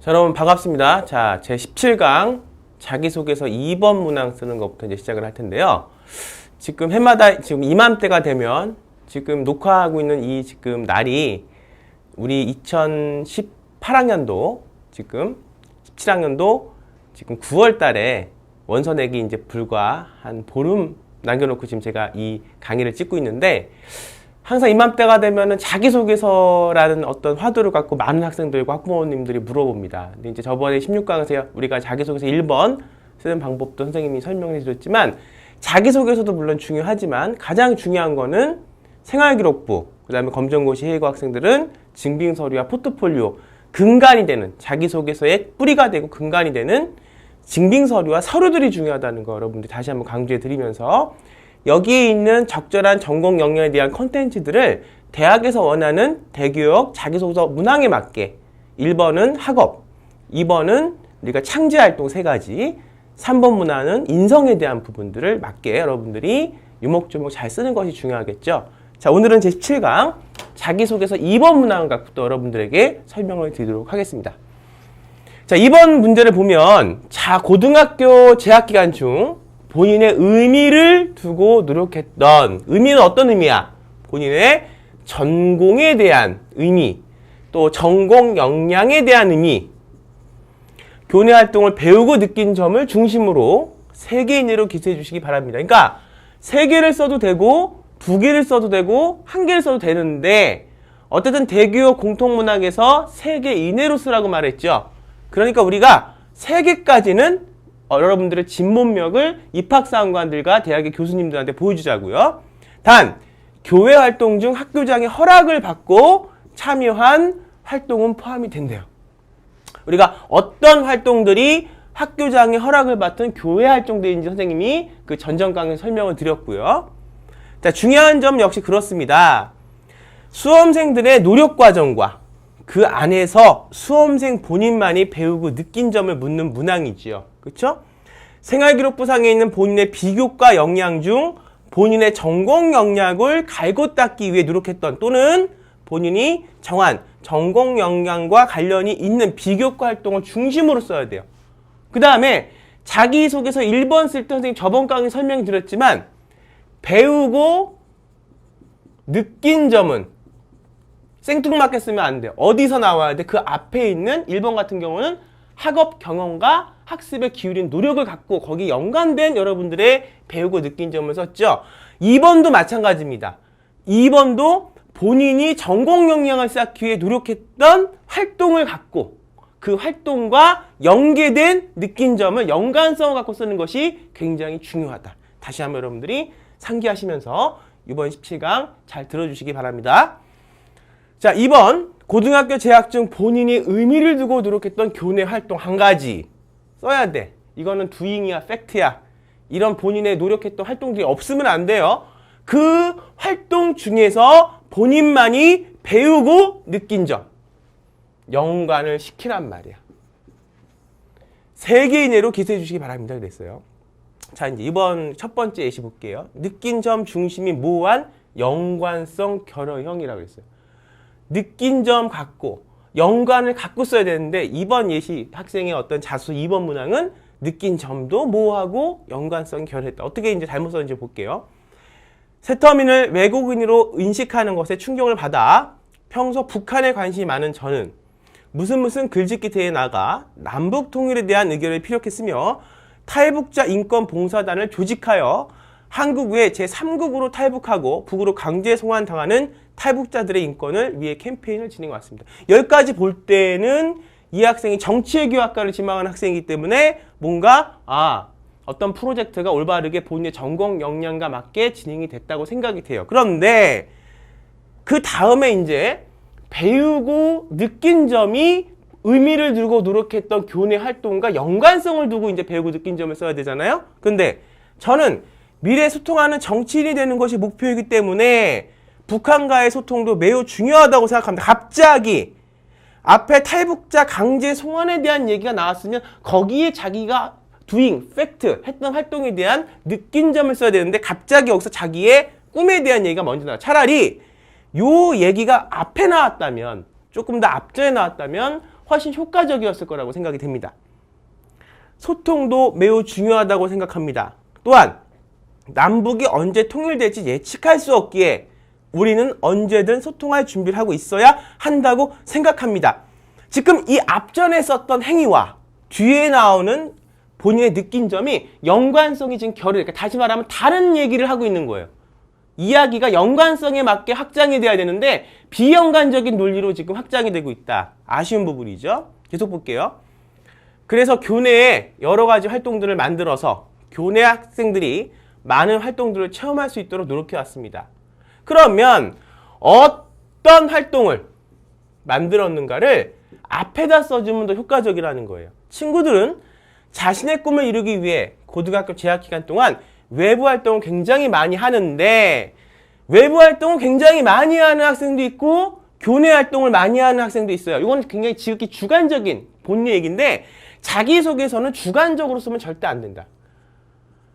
자, 여러분 반갑습니다. 자, 제 17강 자기소개서 2번 문항 쓰는 것부터 이제 시작을 할 텐데요. 지금 해마다 지금 이맘때가 되면 지금 녹화하고 있는 이 지금 날이 우리 2018학년도 지금 17학년도 지금 9월 달에 원서 내기 이제 불과 한 보름 남겨놓고 지금 제가 이 강의를 찍고 있는데, 항상 이맘때가 되면은 자기소개서라는 어떤 화두를 갖고 많은 학생들과 학부모님들이 물어봅니다. 근데 이제 저번에 16강에서 우리가 자기소개서 1번 쓰는 방법도 선생님이 설명해 드렸지만, 자기소개서도 물론 중요하지만 가장 중요한 거는 생활기록부, 그 다음에 검정고시 해외고 학생들은 증빙서류와 포트폴리오, 근간이 되는, 자기소개서의 뿌리가 되고 근간이 되는 증빙서류와 서류들이 중요하다는 거 여러분들 다시 한번 강조해 드리면서, 여기에 있는 적절한 전공 역량에 대한 콘텐츠들을 대학에서 원하는 대교역 자기소개서 문항에 맞게 1번은 학업, 2번은 우리가 창제활동 3가지, 3번 문항은 인성에 대한 부분들을 맞게 여러분들이 유목조목 잘 쓰는 것이 중요하겠죠. 자, 오늘은 제 17강 자기소개서 2번 문항을 갖고 또 여러분들에게 설명을 드리도록 하겠습니다. 자, 2번 문제를 보면, 자, 고등학교 재학기간 중 본인의 의미를 두고 노력했던, 의미는 어떤 의미야? 본인의 전공에 대한 의미, 또 전공 역량에 대한 의미, 교내 활동을 배우고 느낀 점을 중심으로 3개 이내로 기술해 주시기 바랍니다. 그러니까 3개를 써도 되고 2개를 써도 되고 1개를 써도 되는데, 어쨌든 대교육 공통문항에서 3개 이내로 쓰라고 말했죠. 그러니까 우리가 3개까지는 여러분들의 진문력을 입학사관관들과 대학의 교수님들한테 보여주자고요. 단, 교회 활동 중 학교장의 허락을 받고 참여한 활동은 포함이 된대요. 우리가 어떤 활동들이 학교장의 허락을 받은 교회 활동들인지 선생님이 그 전전 강의에서 설명을 드렸고요. 자, 중요한 점 역시 그렇습니다. 수험생들의 노력 과정과 그 안에서 수험생 본인만이 배우고 느낀 점을 묻는 문항이지요. 그렇죠? 생활기록부상에 있는 본인의 비교과 역량 중 본인의 전공 역량을 갈고 닦기 위해 노력했던, 또는 본인이 정한 전공 역량과 관련이 있는 비교과 활동을 중심으로 써야 돼요. 그 다음에 자기소개서 1번 쓸 때 선생님 저번 강의 설명드렸지만, 배우고 느낀 점은 생뚱맞게 쓰면 안 돼요. 어디서 나와야 돼? 그 앞에 있는 1번 같은 경우는 학업 경험과 학습에 기울인 노력을 갖고 거기 연관된 여러분들의 배우고 느낀 점을 썼죠. 2번도 마찬가지입니다. 2번도 본인이 전공 역량을 쌓기 위해 노력했던 활동을 갖고 그 활동과 연계된 느낀 점을 연관성을 갖고 쓰는 것이 굉장히 중요하다. 다시 한번 여러분들이 상기하시면서 이번 17강 잘 들어주시기 바랍니다. 자, 2번 고등학교 재학 중 본인이 의미를 두고 노력했던 교내 활동 1가지 써야 돼. 이거는 doing이야, 팩트야. 이런 본인의 노력했던 활동들이 없으면 안 돼요. 그 활동 중에서 본인만이 배우고 느낀 점 연관을 시키란 말이야. 3개 이내로 기술해 주시기 바랍니다. 그랬어요. 자, 이제 이번 첫 번째 예시 볼게요. 느낀 점 중심이 모호한 연관성 결여형이라고 했어요. 느낀 점 갖고 연관을 갖고 써야 되는데, 이번 예시 학생의 어떤 자수 2번 문항은 느낀 점도 모호하고 연관성이 결여했다. 어떻게 이제 잘못 썼는지 볼게요. 새터민을 외국인으로 인식하는 것에 충격을 받아 평소 북한에 관심이 많은 저는 무슨 글짓기 대회에 나가 남북 통일에 대한 의견을 피력했으며, 탈북자 인권 봉사단을 조직하여 한국 외 제3국으로 탈북하고 북으로 강제 송환당하는 탈북자들의 인권을 위해 캠페인을 진행해 왔습니다. 여기까지 볼 때는 이 학생이 정치외교학과를 지망한 학생이기 때문에 뭔가 어떤 프로젝트가 올바르게 본인의 전공 역량과 맞게 진행이 됐다고 생각이 돼요. 그런데 그 다음에 이제 배우고 느낀 점이 의미를 두고 노력했던 교내 활동과 연관성을 두고 이제 배우고 느낀 점을 써야 되잖아요. 근데 저는 미래 소통하는 정치인이 되는 것이 목표이기 때문에 북한과의 소통도 매우 중요하다고 생각합니다. 갑자기 앞에 탈북자 강제 송환에 대한 얘기가 나왔으면 거기에 자기가 doing, fact 했던 활동에 대한 느낀 점을 써야 되는데, 갑자기 여기서 자기의 꿈에 대한 얘기가 먼저 나와요. 차라리 요 얘기가 앞에 나왔다면, 조금 더 앞전에 나왔다면 훨씬 효과적이었을 거라고 생각이 됩니다. 소통도 매우 중요하다고 생각합니다. 또한 남북이 언제 통일될지 예측할 수 없기에 우리는 언제든 소통할 준비를 하고 있어야 한다고 생각합니다. 지금 이 앞전에 썼던 행위와 뒤에 나오는 본인의 느낀 점이 연관성이 지금 그러니까 다시 말하면 다른 얘기를 하고 있는 거예요. 이야기가 연관성에 맞게 확장이 돼야 되는데 비연관적인 논리로 지금 확장이 되고 있다. 아쉬운 부분이죠. 계속 볼게요. 그래서 교내에 여러 가지 활동들을 만들어서 교내 학생들이 많은 활동들을 체험할 수 있도록 노력해 왔습니다. 그러면 어떤 활동을 만들었는가를 앞에다 써주면 더 효과적이라는 거예요. 친구들은 자신의 꿈을 이루기 위해 고등학교 재학 기간 동안 외부 활동을 굉장히 많이 하는데 외부 활동을 굉장히 많이 하는 학생도 있고 교내 활동을 많이 하는 학생도 있어요. 이건 굉장히 지극히 주관적인 본인 얘기인데 자기소개서는 주관적으로 쓰면 절대 안 된다.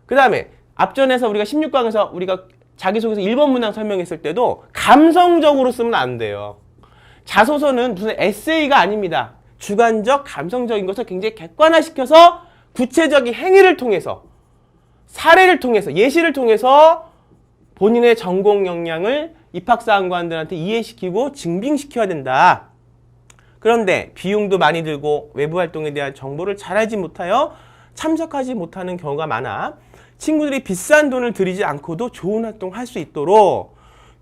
그 다음에 앞전에서 우리가 16강에서 우리가 자기소개서 1번 문항 설명했을 때도 감성적으로 쓰면 안 돼요. 자소서는 무슨 에세이가 아닙니다. 주관적, 감성적인 것을 굉장히 객관화시켜서 구체적인 행위를 통해서 사례를 통해서 예시를 통해서 본인의 전공 역량을 입학사항관들한테 이해시키고 증빙시켜야 된다. 그런데 비용도 많이 들고 외부 활동에 대한 정보를 잘 알지 못하여 참석하지 못하는 경우가 많아 친구들이 비싼 돈을 들이지 않고도 좋은 활동을 할 수 있도록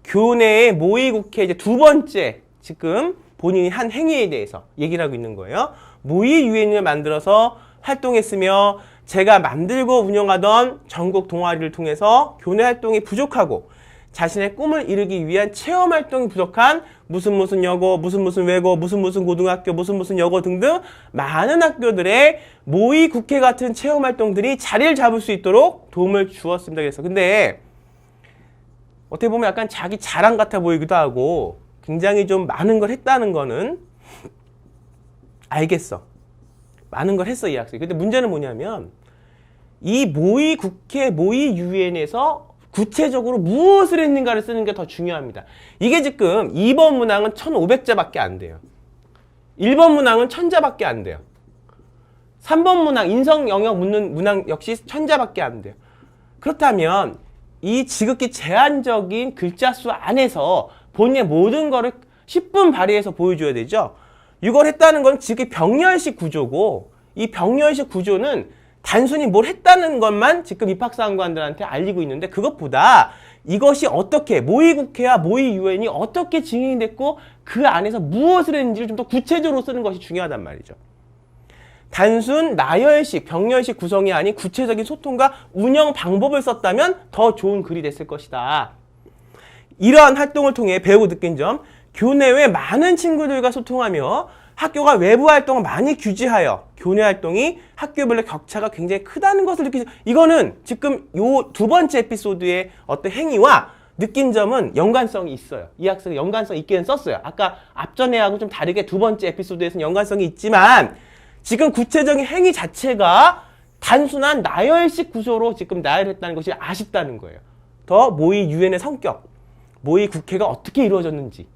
교내의 모의국회 이제 두 번째 지금 본인이 한 행위에 대해서 얘기를 하고 있는 거예요. 모의유엔을 만들어서 활동했으며 제가 만들고 운영하던 전국 동아리를 통해서 교내 활동이 부족하고 자신의 꿈을 이루기 위한 체험 활동이 부족한 무슨 여고, 무슨 외고, 무슨 고등학교, 무슨 여고 등등 많은 학교들의 모의 국회 같은 체험 활동들이 자리를 잡을 수 있도록 도움을 주었습니다. 그래서 근데 어떻게 보면 약간 자기 자랑 같아 보이기도 하고 굉장히 좀 많은 걸 했다는 거는 알겠어. 많은 걸 했어, 이 학생이. 근데 문제는 뭐냐면 이 모의 국회, 모의 유엔에서 구체적으로 무엇을 했는가를 쓰는 게 더 중요합니다. 이게 지금 2번 문항은 1500자밖에 안 돼요. 1번 문항은 1000자밖에 안 돼요. 3번 문항, 인성 영역 묻는 문항 역시 1000자밖에 안 돼요. 그렇다면 이 지극히 제한적인 글자 수 안에서 본인의 모든 거를 10분 발휘해서 보여줘야 되죠. 이걸 했다는 건 지극히 병렬식 구조고 이 병렬식 구조는 단순히 뭘 했다는 것만 지금 입학사항관들한테 알리고 있는데 그것보다 이것이 어떻게 모의국회와 모의유엔이 어떻게 진행이 됐고 그 안에서 무엇을 했는지를 좀 더 구체적으로 쓰는 것이 중요하단 말이죠. 단순 나열식, 병렬식 구성이 아닌 구체적인 소통과 운영 방법을 썼다면 더 좋은 글이 됐을 것이다. 이러한 활동을 통해 배우고 느낀 점, 교내외 많은 친구들과 소통하며 학교가 외부 활동을 많이 규제하여 교내 활동이 학교별로 격차가 굉장히 크다는 것을 느끼죠. 이거는 지금 요 두 번째 에피소드의 어떤 행위와 느낀 점은 연관성이 있어요. 이 학생은 연관성 있게는 썼어요. 아까 앞전에 하고 좀 다르게 두 번째 에피소드에서는 연관성이 있지만 지금 구체적인 행위 자체가 단순한 나열식 구조로 지금 나열했다는 것이 아쉽다는 거예요. 더 모의 유엔의 성격, 모의 국회가 어떻게 이루어졌는지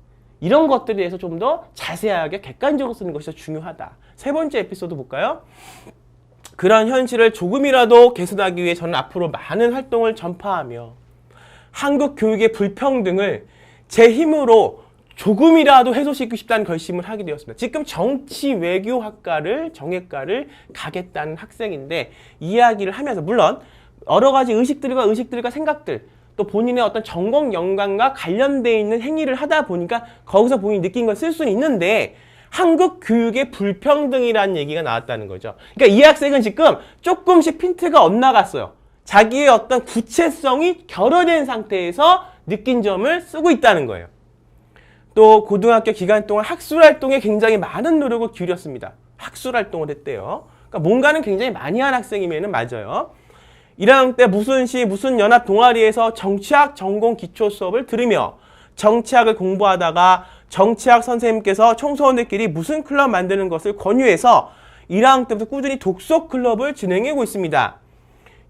이런 것들에 대해서 좀 더 자세하게 객관적으로 쓰는 것이 더 중요하다. 세 번째 에피소드 볼까요? 그런 현실을 조금이라도 개선하기 위해 저는 앞으로 많은 활동을 전파하며 한국 교육의 불평등을 제 힘으로 조금이라도 해소시키고 싶다는 결심을 하게 되었습니다. 지금 정치 외교학과를 정외과를 가겠다는 학생인데 이야기를 하면서 물론 여러 가지 의식들과 생각들 또 본인의 어떤 전공 연관과 관련되어 있는 행위를 하다 보니까 거기서 본인이 느낀 걸 쓸 수는 있는데 한국 교육의 불평등이라는 얘기가 나왔다는 거죠. 그러니까 이 학생은 지금 조금씩 핀트가 엇나갔어요. 자기의 어떤 구체성이 결여된 상태에서 느낀 점을 쓰고 있다는 거예요. 또 고등학교 기간 동안 학술활동에 굉장히 많은 노력을 기울였습니다. 학술활동을 했대요. 그러니까 뭔가는 굉장히 많이 한 학생이면 맞아요. 1학년 때 무슨 연합 동아리에서 정치학 전공 기초 수업을 들으며 정치학을 공부하다가 정치학 선생님께서 청소년들끼리 무슨 클럽 만드는 것을 권유해서 1학년 때부터 꾸준히 독서 클럽을 진행하고 있습니다.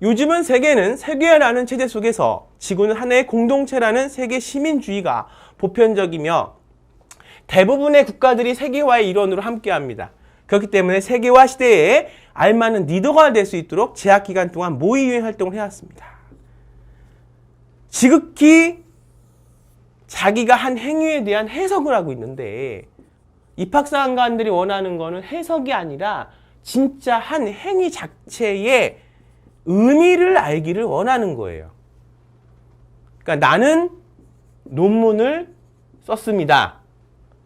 요즘은 세계는 세계화라는 체제 속에서 지구는 하나의 공동체라는 세계 시민주의가 보편적이며 대부분의 국가들이 세계화의 일원으로 함께합니다. 그렇기 때문에 세계화 시대에 알맞는 리더가 될 수 있도록 제약 기간 동안 모의 유엔 활동을 해왔습니다. 지극히 자기가 한 행위에 대한 해석을 하고 있는데 입학사관관들이 원하는 거는 해석이 아니라 진짜 한 행위 자체의 의미를 알기를 원하는 거예요. 그러니까 나는 논문을 썼습니다.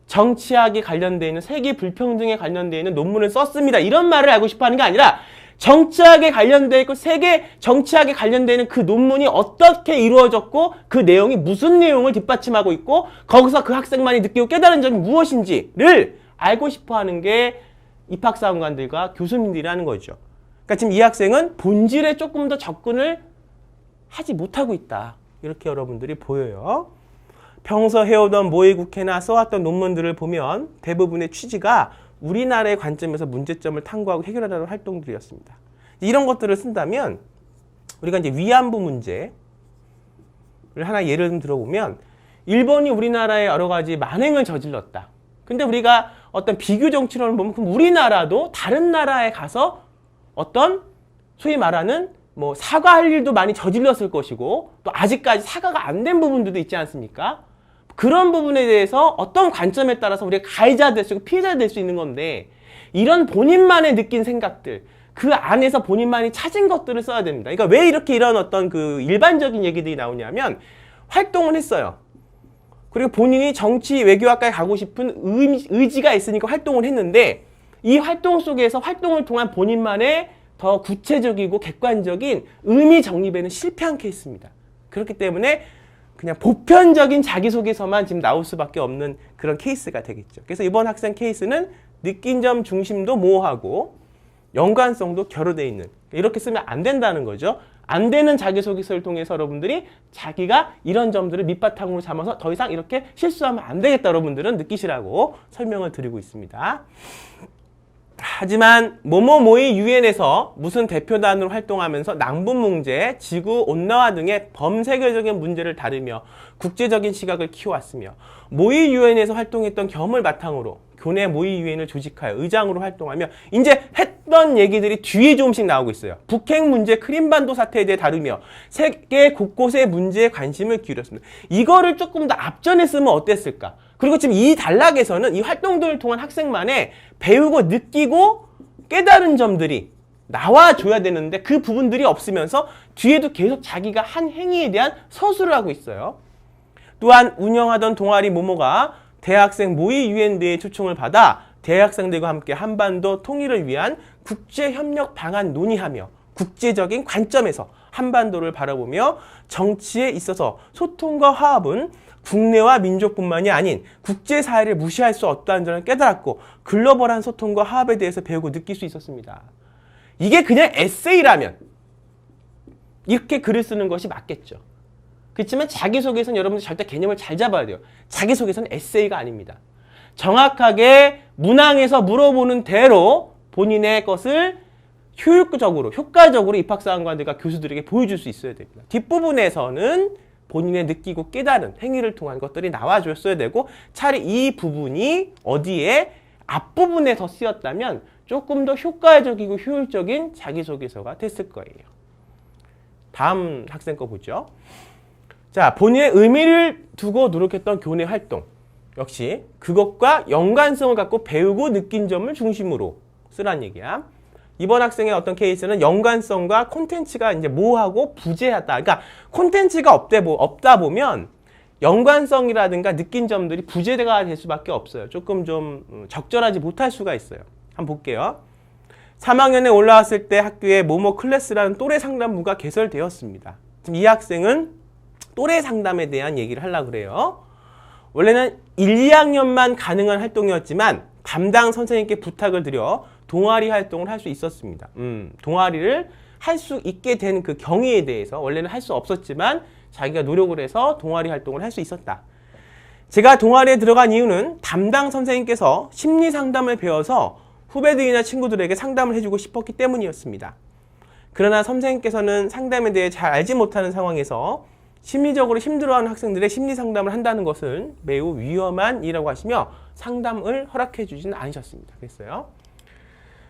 정치학에 관련되어 있는 세계 불평등에 관련되어 있는 논문을 썼습니다. 이런 말을 알고 싶어 하는 게 아니라 정치학에 관련되어 있고 세계 정치학에 관련되어 있는 그 논문이 어떻게 이루어졌고 그 내용이 무슨 내용을 뒷받침하고 있고 거기서 그 학생만이 느끼고 깨달은 점이 무엇인지를 알고 싶어 하는 게 입학사관관들과 교수님들이라는 거죠. 그러니까 지금 이 학생은 본질에 조금 더 접근을 하지 못하고 있다. 이렇게 여러분들이 보여요. 평소 해오던 모의국회나 써왔던 논문들을 보면 대부분의 취지가 우리나라의 관점에서 문제점을 탐구하고 해결하려는 활동들이었습니다. 이런 것들을 쓴다면 우리가 이제 위안부 문제를 하나 예를 좀 들어보면 일본이 우리나라에 여러 가지 만행을 저질렀다. 근데 우리가 어떤 비교 정치론을 보면 그럼 우리나라도 다른 나라에 가서 어떤 소위 말하는 뭐 사과할 일도 많이 저질렀을 것이고 또 아직까지 사과가 안 된 부분들도 있지 않습니까? 그런 부분에 대해서 어떤 관점에 따라서 우리가 가해자 될 수 있고 피해자 될 수 있는 건데 이런 본인만의 느낀 생각들 그 안에서 본인만이 찾은 것들을 써야 됩니다. 그러니까 왜 이렇게 이런 어떤 그 일반적인 얘기들이 나오냐면 활동을 했어요. 그리고 본인이 정치 외교학과에 가고 싶은 의지가 있으니까 활동을 했는데 이 활동 속에서 활동을 통한 본인만의 더 구체적이고 객관적인 의미 정립에는 실패한 케이스입니다. 그렇기 때문에 그냥 보편적인 자기소개서만 지금 나올 수밖에 없는 그런 케이스가 되겠죠. 그래서 이번 학생 케이스는 느낀 점 중심도 모호하고 연관성도 결여되어 있는 이렇게 쓰면 안 된다는 거죠. 안 되는 자기소개서를 통해서 여러분들이 자기가 이런 점들을 밑바탕으로 삼아서 더 이상 이렇게 실수하면 안 되겠다 여러분들은 느끼시라고 설명을 드리고 있습니다. 하지만 모의 유엔에서 무슨 대표단으로 활동하면서 낭분 문제, 지구 온난화 등의 범세계적인 문제를 다루며 국제적인 시각을 키워왔으며 모의 유엔에서 활동했던 경험을 바탕으로 교내 모의 유엔을 조직하여 의장으로 활동하며 이제 했던 얘기들이 뒤에 조금씩 나오고 있어요. 북핵 문제, 크림반도 사태에 대해 다루며 세계 곳곳의 문제에 관심을 기울였습니다. 이거를 조금 더 앞전에 쓰면 어땠을까? 그리고 지금 이 단락에서는 이 활동들을 통한 학생만의 배우고 느끼고 깨달은 점들이 나와줘야 되는데 그 부분들이 없으면서 뒤에도 계속 자기가 한 행위에 대한 서술을 하고 있어요. 또한 운영하던 동아리 모모가 대학생 모의 유엔대회 초청을 받아 대학생들과 함께 한반도 통일을 위한 국제협력 방안 논의하며 국제적인 관점에서 한반도를 바라보며 정치에 있어서 소통과 화합은 국내와 민족뿐만이 아닌 국제사회를 무시할 수 없다는 점을 깨달았고 글로벌한 소통과 화합에 대해서 배우고 느낄 수 있었습니다. 이게 그냥 에세이라면 이렇게 글을 쓰는 것이 맞겠죠. 그렇지만 자기소개서는 여러분들 절대 개념을 잘 잡아야 돼요. 자기소개서는 에세이가 아닙니다. 정확하게 문항에서 물어보는 대로 본인의 것을 효과적으로 입학사관관들과 교수들에게 보여줄 수 있어야 됩니다. 뒷부분에서는 본인의 느끼고 깨달은 행위를 통한 것들이 나와줬어야 되고 차라리 이 부분이 어디에 앞부분에 더 쓰였다면 조금 더 효과적이고 효율적인 자기소개서가 됐을 거예요. 다음 학생 거 보죠. 자, 본인의 의미를 두고 노력했던 교내 활동. 역시 그것과 연관성을 갖고 배우고 느낀 점을 중심으로 쓰란 얘기야. 이번 학생의 어떤 케이스는 연관성과 콘텐츠가 이제 모호하고 부재하다. 그러니까 콘텐츠가 없다 보면 연관성이라든가 느낀 점들이 부재가 될 수밖에 없어요. 조금 좀 적절하지 못할 수가 있어요. 한번 볼게요. 3학년에 올라왔을 때 학교에 모모 클래스라는 또래 상담부가 개설되었습니다. 지금 이 학생은 또래 상담에 대한 얘기를 하려고 그래요. 원래는 1, 2학년만 가능한 활동이었지만 담당 선생님께 부탁을 드려 동아리 활동을 할 수 있었습니다. 동아리를 할 수 있게 된 그 경위에 대해서 원래는 할 수 없었지만 자기가 노력을 해서 동아리 활동을 할 수 있었다. 제가 동아리에 들어간 이유는 담당 선생님께서 심리 상담을 배워서 후배들이나 친구들에게 상담을 해주고 싶었기 때문이었습니다. 그러나 선생님께서는 상담에 대해 잘 알지 못하는 상황에서 심리적으로 힘들어하는 학생들의 심리 상담을 한다는 것은 매우 위험한 일이라고 하시며 상담을 허락해 주지는 않으셨습니다. 그랬어요.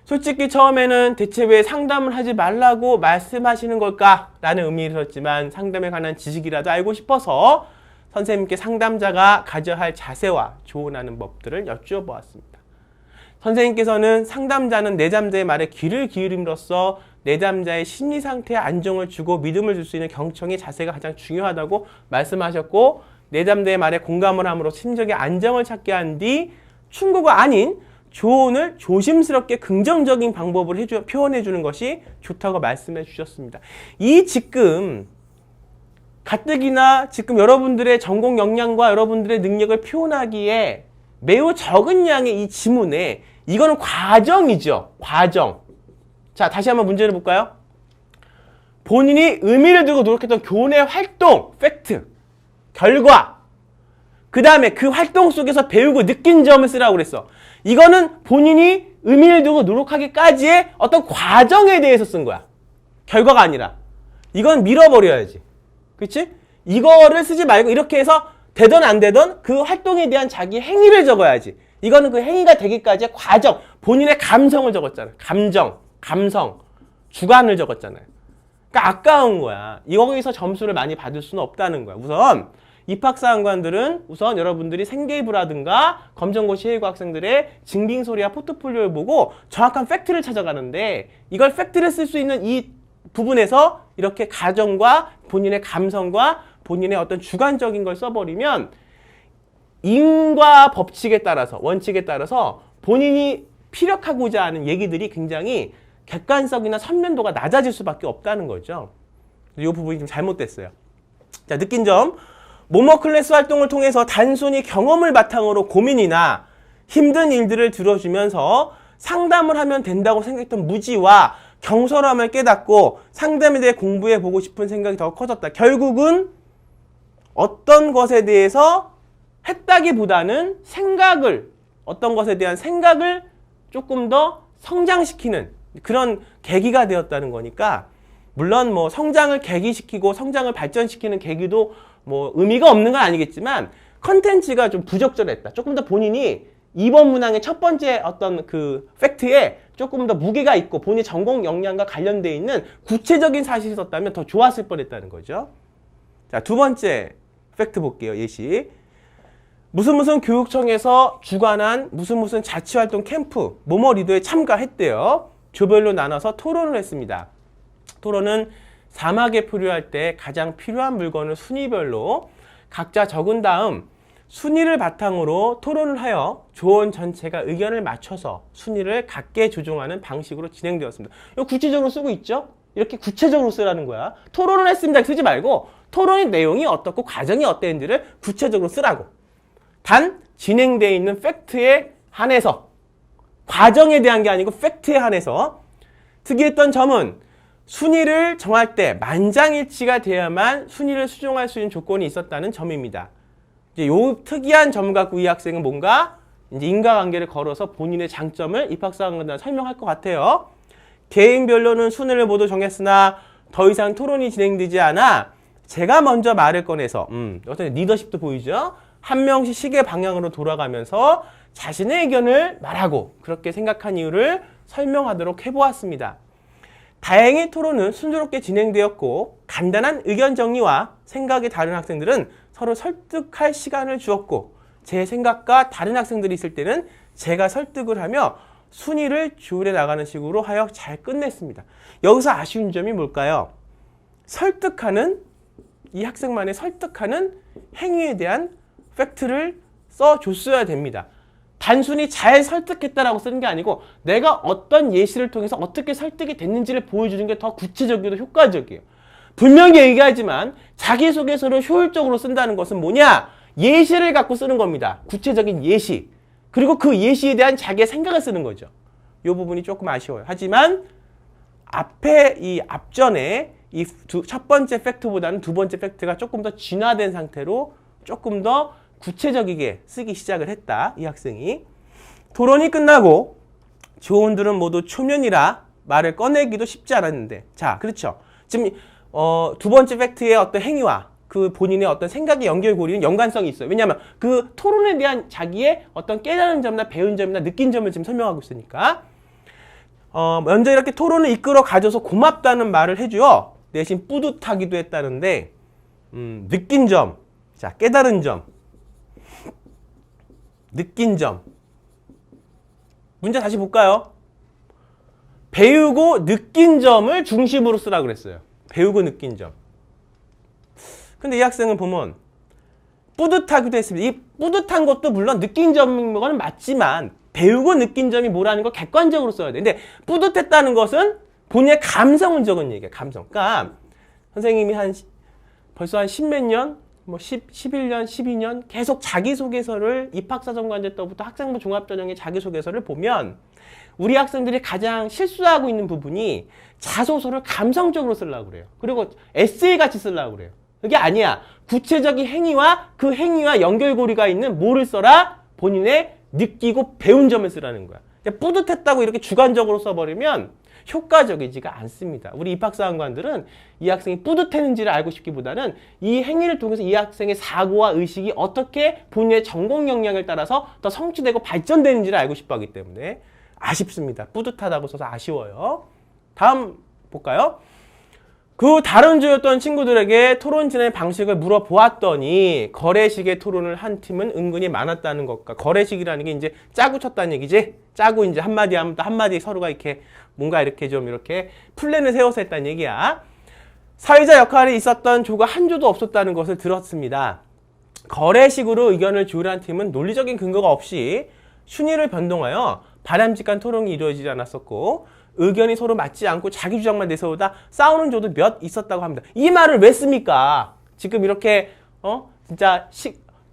솔직히 처음에는 대체 왜 상담을 하지 말라고 말씀하시는 걸까라는 의미였지만 상담에 관한 지식이라도 알고 싶어서 선생님께 상담자가 가져야 할 자세와 조언하는 법들을 여쭈어 보았습니다. 선생님께서는 상담자는 내담자의 말에 귀를 기울임으로써 내담자의 심리 상태에 안정을 주고 믿음을 줄 수 있는 경청의 자세가 가장 중요하다고 말씀하셨고, 내담자의 말에 공감을 함으로 심적인 안정을 찾게 한 뒤 충고가 아닌 조언을 조심스럽게 긍정적인 방법으로 표현해 주는 것이 좋다고 말씀해 주셨습니다. 이 지금 가뜩이나 지금 여러분들의 전공 역량과 여러분들의 능력을 표현하기에 매우 적은 양의 이 지문에 이거는 과정이죠. 과정. 자, 다시 한번 문제를 볼까요? 본인이 의미를 두고 노력했던 교내 활동, 팩트, 결과, 그 다음에 그 활동 속에서 배우고 느낀 점을 쓰라고 그랬어. 이거는 본인이 의미를 두고 노력하기까지의 어떤 과정에 대해서 쓴 거야. 결과가 아니라. 이건 밀어버려야지. 그렇지? 이거를 쓰지 말고 이렇게 해서 되든 안 되든 그 활동에 대한 자기 행위를 적어야지. 이거는 그 행위가 되기까지의 과정, 본인의 감성을 적었잖아요. 감성, 주관을 적었잖아요. 그러니까 아까운 거야. 여기서 점수를 많이 받을 수는 없다는 거야. 우선 입학사항관들은 우선 여러분들이 생계부라든가 검정고시 해외고 학생들의 증빙소리와 포트폴리오를 보고 정확한 팩트를 찾아가는데, 이걸 팩트를 쓸 수 있는 이 부분에서 이렇게 가정과 본인의 감성과 본인의 어떤 주관적인 걸 써버리면 인과 법칙에 따라서, 원칙에 따라서 본인이 피력하고자 하는 얘기들이 굉장히 객관성이나 선면도가 낮아질 수밖에 없다는 거죠. 이 부분이 좀 잘못됐어요. 자, 느낀 점. 모모 클래스 활동을 통해서 단순히 경험을 바탕으로 고민이나 힘든 일들을 들어주면서 상담을 하면 된다고 생각했던 무지와 경솔함을 깨닫고 상담에 대해 공부해보고 싶은 생각이 더 커졌다. 결국은 어떤 것에 대해서 했다기보다는 어떤 것에 대한 생각을 조금 더 성장시키는 그런 계기가 되었다는 거니까, 물론 뭐 성장을 계기시키고 성장을 발전시키는 계기도 뭐 의미가 없는 건 아니겠지만 컨텐츠가 좀 부적절했다. 조금 더 본인이 이번 문항의 첫 번째 어떤 그 팩트에 조금 더 무게가 있고 본인 전공 역량과 관련되어 있는 구체적인 사실이 있었다면 더 좋았을 뻔했다는 거죠. 자, 두 번째 팩트 볼게요. 예시. 무슨 교육청에서 주관한 무슨 자치활동 캠프 모모 리더에 참가했대요. 조별로 나눠서 토론을 했습니다. 토론은 사막에 표류할 때 가장 필요한 물건을 순위별로 각자 적은 다음 순위를 바탕으로 토론을 하여 조원 전체가 의견을 맞춰서 순위를 같게 조정하는 방식으로 진행되었습니다. 이거 구체적으로 쓰고 있죠? 이렇게 구체적으로 쓰라는 거야. 토론을 했습니다. 쓰지 말고 토론의 내용이 어떻고 과정이 어땠는지를 구체적으로 쓰라고. 단 진행되어 있는 팩트에 한해서, 과정에 대한 게 아니고 팩트에 한해서. 특이했던 점은 순위를 정할 때 만장일치가 돼야만 순위를 수정할 수 있는 조건이 있었다는 점입니다. 이제 요 특이한 점 갖고 이 학생은 뭔가 이제 인과관계를 걸어서 본인의 장점을 입학사항관들한테 설명할 것 같아요. 개인별로는 순위를 모두 정했으나 더 이상 토론이 진행되지 않아 제가 먼저 말을 꺼내서 어떤 리더십도 보이죠? 한 명씩 시계 방향으로 돌아가면서 자신의 의견을 말하고 그렇게 생각한 이유를 설명하도록 해보았습니다. 다행히 토론은 순조롭게 진행되었고 간단한 의견 정리와 생각이 다른 학생들은 서로 설득할 시간을 주었고, 제 생각과 다른 학생들이 있을 때는 제가 설득을 하며 순위를 조율해 나가는 식으로 하여 잘 끝냈습니다. 여기서 아쉬운 점이 뭘까요? 이 학생만의 설득하는 행위에 대한 팩트를 써줬어야 됩니다. 단순히 잘 설득했다라고 쓰는 게 아니고 내가 어떤 예시를 통해서 어떻게 설득이 됐는지를 보여주는 게 더 구체적이고 효과적이에요. 분명히 얘기하지만 자기소개서를 효율적으로 쓴다는 것은 뭐냐? 예시를 갖고 쓰는 겁니다. 구체적인 예시. 그리고 그 예시에 대한 자기의 생각을 쓰는 거죠. 이 부분이 조금 아쉬워요. 하지만 앞전에 이 첫 번째 팩트보다는 두 번째 팩트가 조금 더 진화된 상태로 조금 더 구체적이게 쓰기 시작을 했다. 이 학생이. 토론이 끝나고 조원들은 모두 초면이라 말을 꺼내기도 쉽지 않았는데, 자, 그렇죠. 지금 두 번째 팩트의 어떤 행위와 그 본인의 어떤 생각의 연결고리는 연관성이 있어요. 왜냐하면 그 토론에 대한 자기의 어떤 깨달은 점이나 배운 점이나 느낀 점을 지금 설명하고 있으니까 먼저 이렇게 토론을 이끌어 가줘서 고맙다는 말을 해줘요. 대신 뿌듯하기도 했다는데 느낀 점, 자 깨달은 점, 느낀 점. 문제 다시 볼까요? 배우고 느낀 점을 중심으로 쓰라고 그랬어요. 배우고 느낀 점. 근데 이 학생은 보면 뿌듯하기도 했습니다. 이 뿌듯한 것도 물론 느낀 점인 건 맞지만 배우고 느낀 점이 뭐라는 걸 객관적으로 써야 돼. 근데 뿌듯했다는 것은 본인의 감성을 적은 얘기야. 감성. 그러니까 선생님이 벌써 한 십몇 년, 11년, 12년 계속 자기소개서를 입학사정관제 때부터 학생부 종합전형의 자기소개서를 보면 우리 학생들이 가장 실수하고 있는 부분이 자소서를 감성적으로 쓰려고 그래요. 그리고 에세이 같이 쓰려고 그래요. 그게 아니야. 구체적인 행위와 그 행위와 연결고리가 있는 뭐를 써라? 본인의 느끼고 배운 점을 쓰라는 거야. 뿌듯했다고 이렇게 주관적으로 써버리면 효과적이지가 않습니다. 우리 입학사관관들은 이 학생이 뿌듯했는지를 알고 싶기보다는 이 행위를 통해서 이 학생의 사고와 의식이 어떻게 본인의 전공 역량을 따라서 더 성취되고 발전되는지를 알고 싶어 하기 때문에 아쉽습니다. 뿌듯하다고 써서 아쉬워요. 다음 볼까요? 그 다른 주였던 친구들에게 토론 진행 방식을 물어보았더니 거래식의 토론을 한 팀은 은근히 많았다는 것과 거래식이라는 게 이제 짜고 쳤다는 얘기지. 짜고 이제 한마디 하면 또 한마디 서로가 이렇게 뭔가 이렇게 좀 이렇게 플랜을 세워서 했다는 얘기야. 사회자 역할이 있었던 조가 한 조도 없었다는 것을 들었습니다. 거래식으로 의견을 조율한 팀은 논리적인 근거가 없이 순위를 변동하여 바람직한 토론이 이루어지지 않았었고 의견이 서로 맞지 않고 자기 주장만 내세우다 싸우는 조도 몇 있었다고 합니다. 이 말을 왜 씁니까? 지금 이렇게 진짜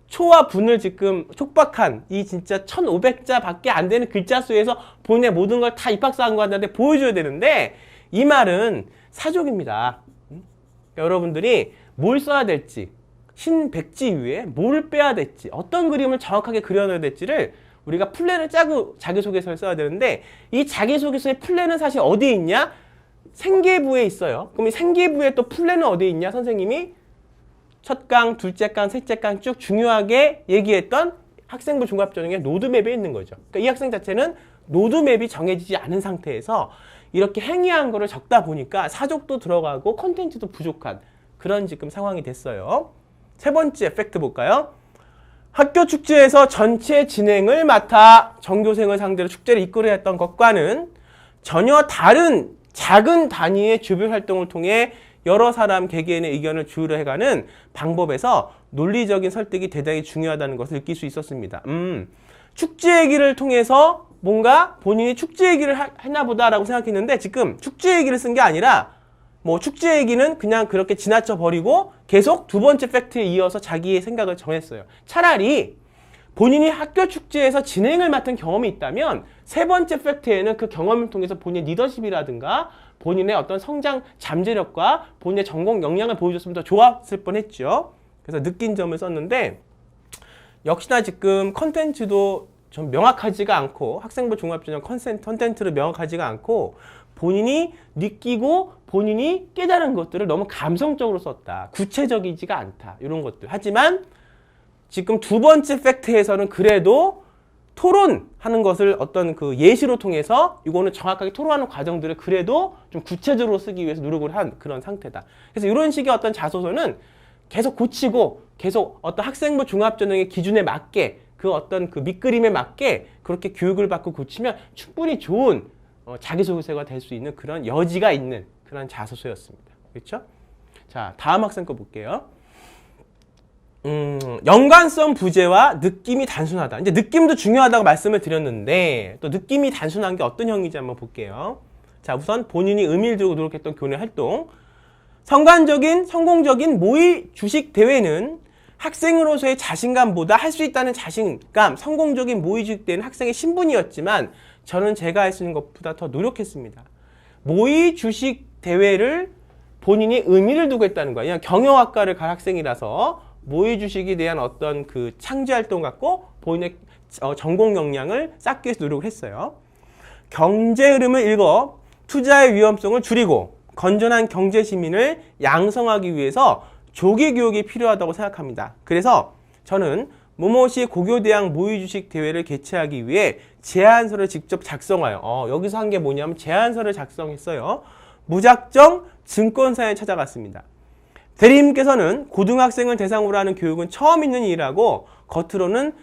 초와 분을 지금 촉박한 이 진짜 1500자 밖에 안 되는 글자 수에서 본인의 모든 걸 다 입학사관관들한테 보여줘야 되는데 이 말은 사족입니다. 그러니까 여러분들이 뭘 써야 될지 신백지 위에 뭘 빼야 될지 어떤 그림을 정확하게 그려내야 될지를 우리가 플랜을 짜고 자기소개서를 써야 되는데 이 자기소개서의 플랜은 사실 어디에 있냐? 생계부에 있어요. 그럼 이 생계부에 또 플랜은 어디에 있냐? 선생님이 첫 강, 둘째 강, 셋째 강 쭉 중요하게 얘기했던 학생부 종합전형의 로드맵에 있는 거죠. 그러니까 이 학생 자체는 로드맵이 정해지지 않은 상태에서 이렇게 행위한 거를 적다 보니까 사족도 들어가고 컨텐츠도 부족한 그런 지금 상황이 됐어요. 세 번째 팩트 볼까요? 학교 축제에서 전체 진행을 맡아 전교생을 상대로 축제를 이끌어야 했던 것과는 전혀 다른 작은 단위의 주변 활동을 통해 여러 사람 개개인의 의견을 조율해가는 방법에서 논리적인 설득이 대단히 중요하다는 것을 느낄 수 있었습니다. 축제 얘기를 통해서 뭔가 본인이 축제 얘기를 했나 보다라고 생각했는데 지금 축제 얘기를 쓴 게 아니라 뭐 축제 얘기는 그냥 그렇게 지나쳐 버리고 계속 두 번째 팩트에 이어서 자기의 생각을 정했어요. 차라리 본인이 학교 축제에서 진행을 맡은 경험이 있다면 세 번째 팩트에는 그 경험을 통해서 본인의 리더십이라든가 본인의 어떤 성장 잠재력과 본인의 전공 역량을 보여줬으면 더 좋았을 뻔했죠. 그래서 느낀 점을 썼는데 역시나 지금 컨텐츠도 좀 명확하지가 않고 학생부 종합전형 컨텐츠를 명확하지가 않고 본인이 느끼고 본인이 깨달은 것들을 너무 감성적으로 썼다. 구체적이지가 않다. 이런 것들. 하지만 지금 두 번째 팩트에서는 그래도 토론하는 것을 어떤 그 예시로 통해서 이거는 정확하게 토론하는 과정들을 그래도 좀 구체적으로 쓰기 위해서 노력을 한 그런 상태다. 그래서 이런 식의 어떤 자소서는 계속 고치고 계속 어떤 학생부 종합전형의 기준에 맞게 그 어떤 그 밑그림에 맞게 그렇게 교육을 받고 고치면 충분히 좋은 자기소개서가 될 수 있는 그런 여지가 있는 그런 자소서였습니다. 그렇죠? 자, 다음 학생 거 볼게요. 연관성 부재와 느낌이 단순하다. 이제 느낌도 중요하다고 말씀을 드렸는데 또 느낌이 단순한 게 어떤 형인지 한번 볼게요. 자, 우선 본인이 의미를 두고 노력했던 교내 활동. 성공적인 모의 주식 대회는 학생으로서의 자신감보다 할 수 있다는 자신감, 성공적인 모의 주식 대회는 학생의 신분이었지만 저는 제가 할 수 있는 것보다 더 노력했습니다. 모의 주식 대회를 본인이 의미를 두고 했다는 거예요. 경영학과를 갈 학생이라서 모의 주식에 대한 어떤 그 창조 활동 갖고 본인의 전공 역량을 쌓기 위해서 노력을 했어요. 경제 흐름을 투자의 위험성을 줄이고 건전한 경제 시민을 양성하기 위해서 조기 교육이 필요하다고 생각합니다. 그래서 저는 모모시 고교대학 모의주식 대회를 개최하기 위해 제안서를 직접 작성하여 여기서 한 게 뭐냐면 제안서를 작성했어요. 무작정 증권사에 찾아갔습니다. 대리님께서는 고등학생을 대상으로 하는 교육은 처음 있는 일이라고 겉으로는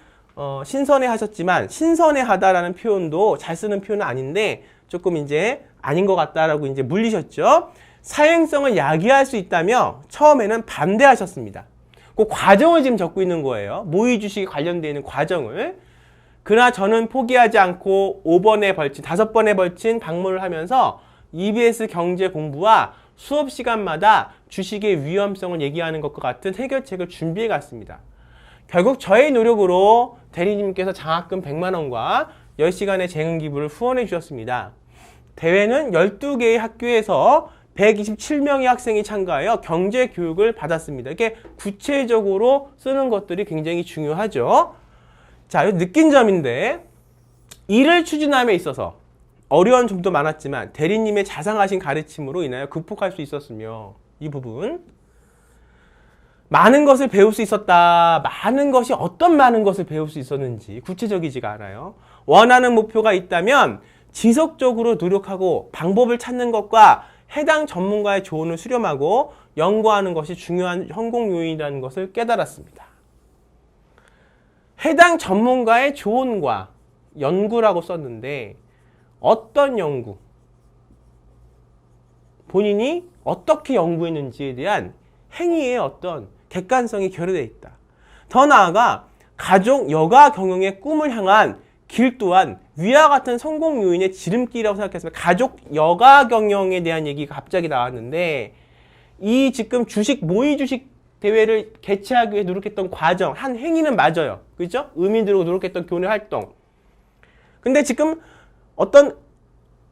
신선해 하셨지만 신선해 하다라는 표현도 잘 쓰는 표현은 아닌데 조금 이제 아닌 것 같다라고 이제 물리셨죠. 사행성을 야기할 수 있다며 처음에는 반대하셨습니다. 그 과정을 지금 적고 있는 거예요. 모의 주식에 관련되어 있는 과정을. 그러나 저는 포기하지 않고 5번에 걸친, 5번에 걸친 방문을 하면서 EBS 경제 공부와 수업 시간마다 주식의 위험성을 얘기하는 것과 같은 해결책을 준비해 갔습니다. 결국 저의 노력으로 대리님께서 장학금 100만 원과 10시간의 재능 기부를 후원해 주셨습니다. 대회는 12개의 학교에서 127명의 학생이 참가하여 경제 교육을 받았습니다. 이렇게 구체적으로 쓰는 것들이 굉장히 중요하죠. 자, 느낀 점인데 이를 추진함에 있어서 어려운 점도 많았지만 대리님의 자상하신 가르침으로 인하여 극복할 수 있었으며 이 부분 많은 것을 배울 수 있었다. 많은 것이 어떤 많은 것을 배울 수 있었는지 구체적이지가 않아요. 원하는 목표가 있다면 지속적으로 노력하고 방법을 찾는 것과 해당 전문가의 조언을 수렴하고 연구하는 것이 중요한 성공 요인이라는 것을 깨달았습니다. 해당 전문가의 조언과 연구라고 썼는데 어떤 연구, 본인이 어떻게 연구했는지에 대한 행위의 어떤 객관성이 결여되어 있다. 더 나아가 가족 여가 경영의 꿈을 향한 길 또한 위와 같은 성공 요인의 지름길이라고 생각했습니다. 가족 여가 경영에 대한 얘기가 갑자기 나왔는데 이 지금 모의 주식 대회를 개최하기 위해 노력했던 과정, 한 행위는 맞아요. 그렇죠? 의미 들고 노력했던 교내 활동. 근데 지금 어떤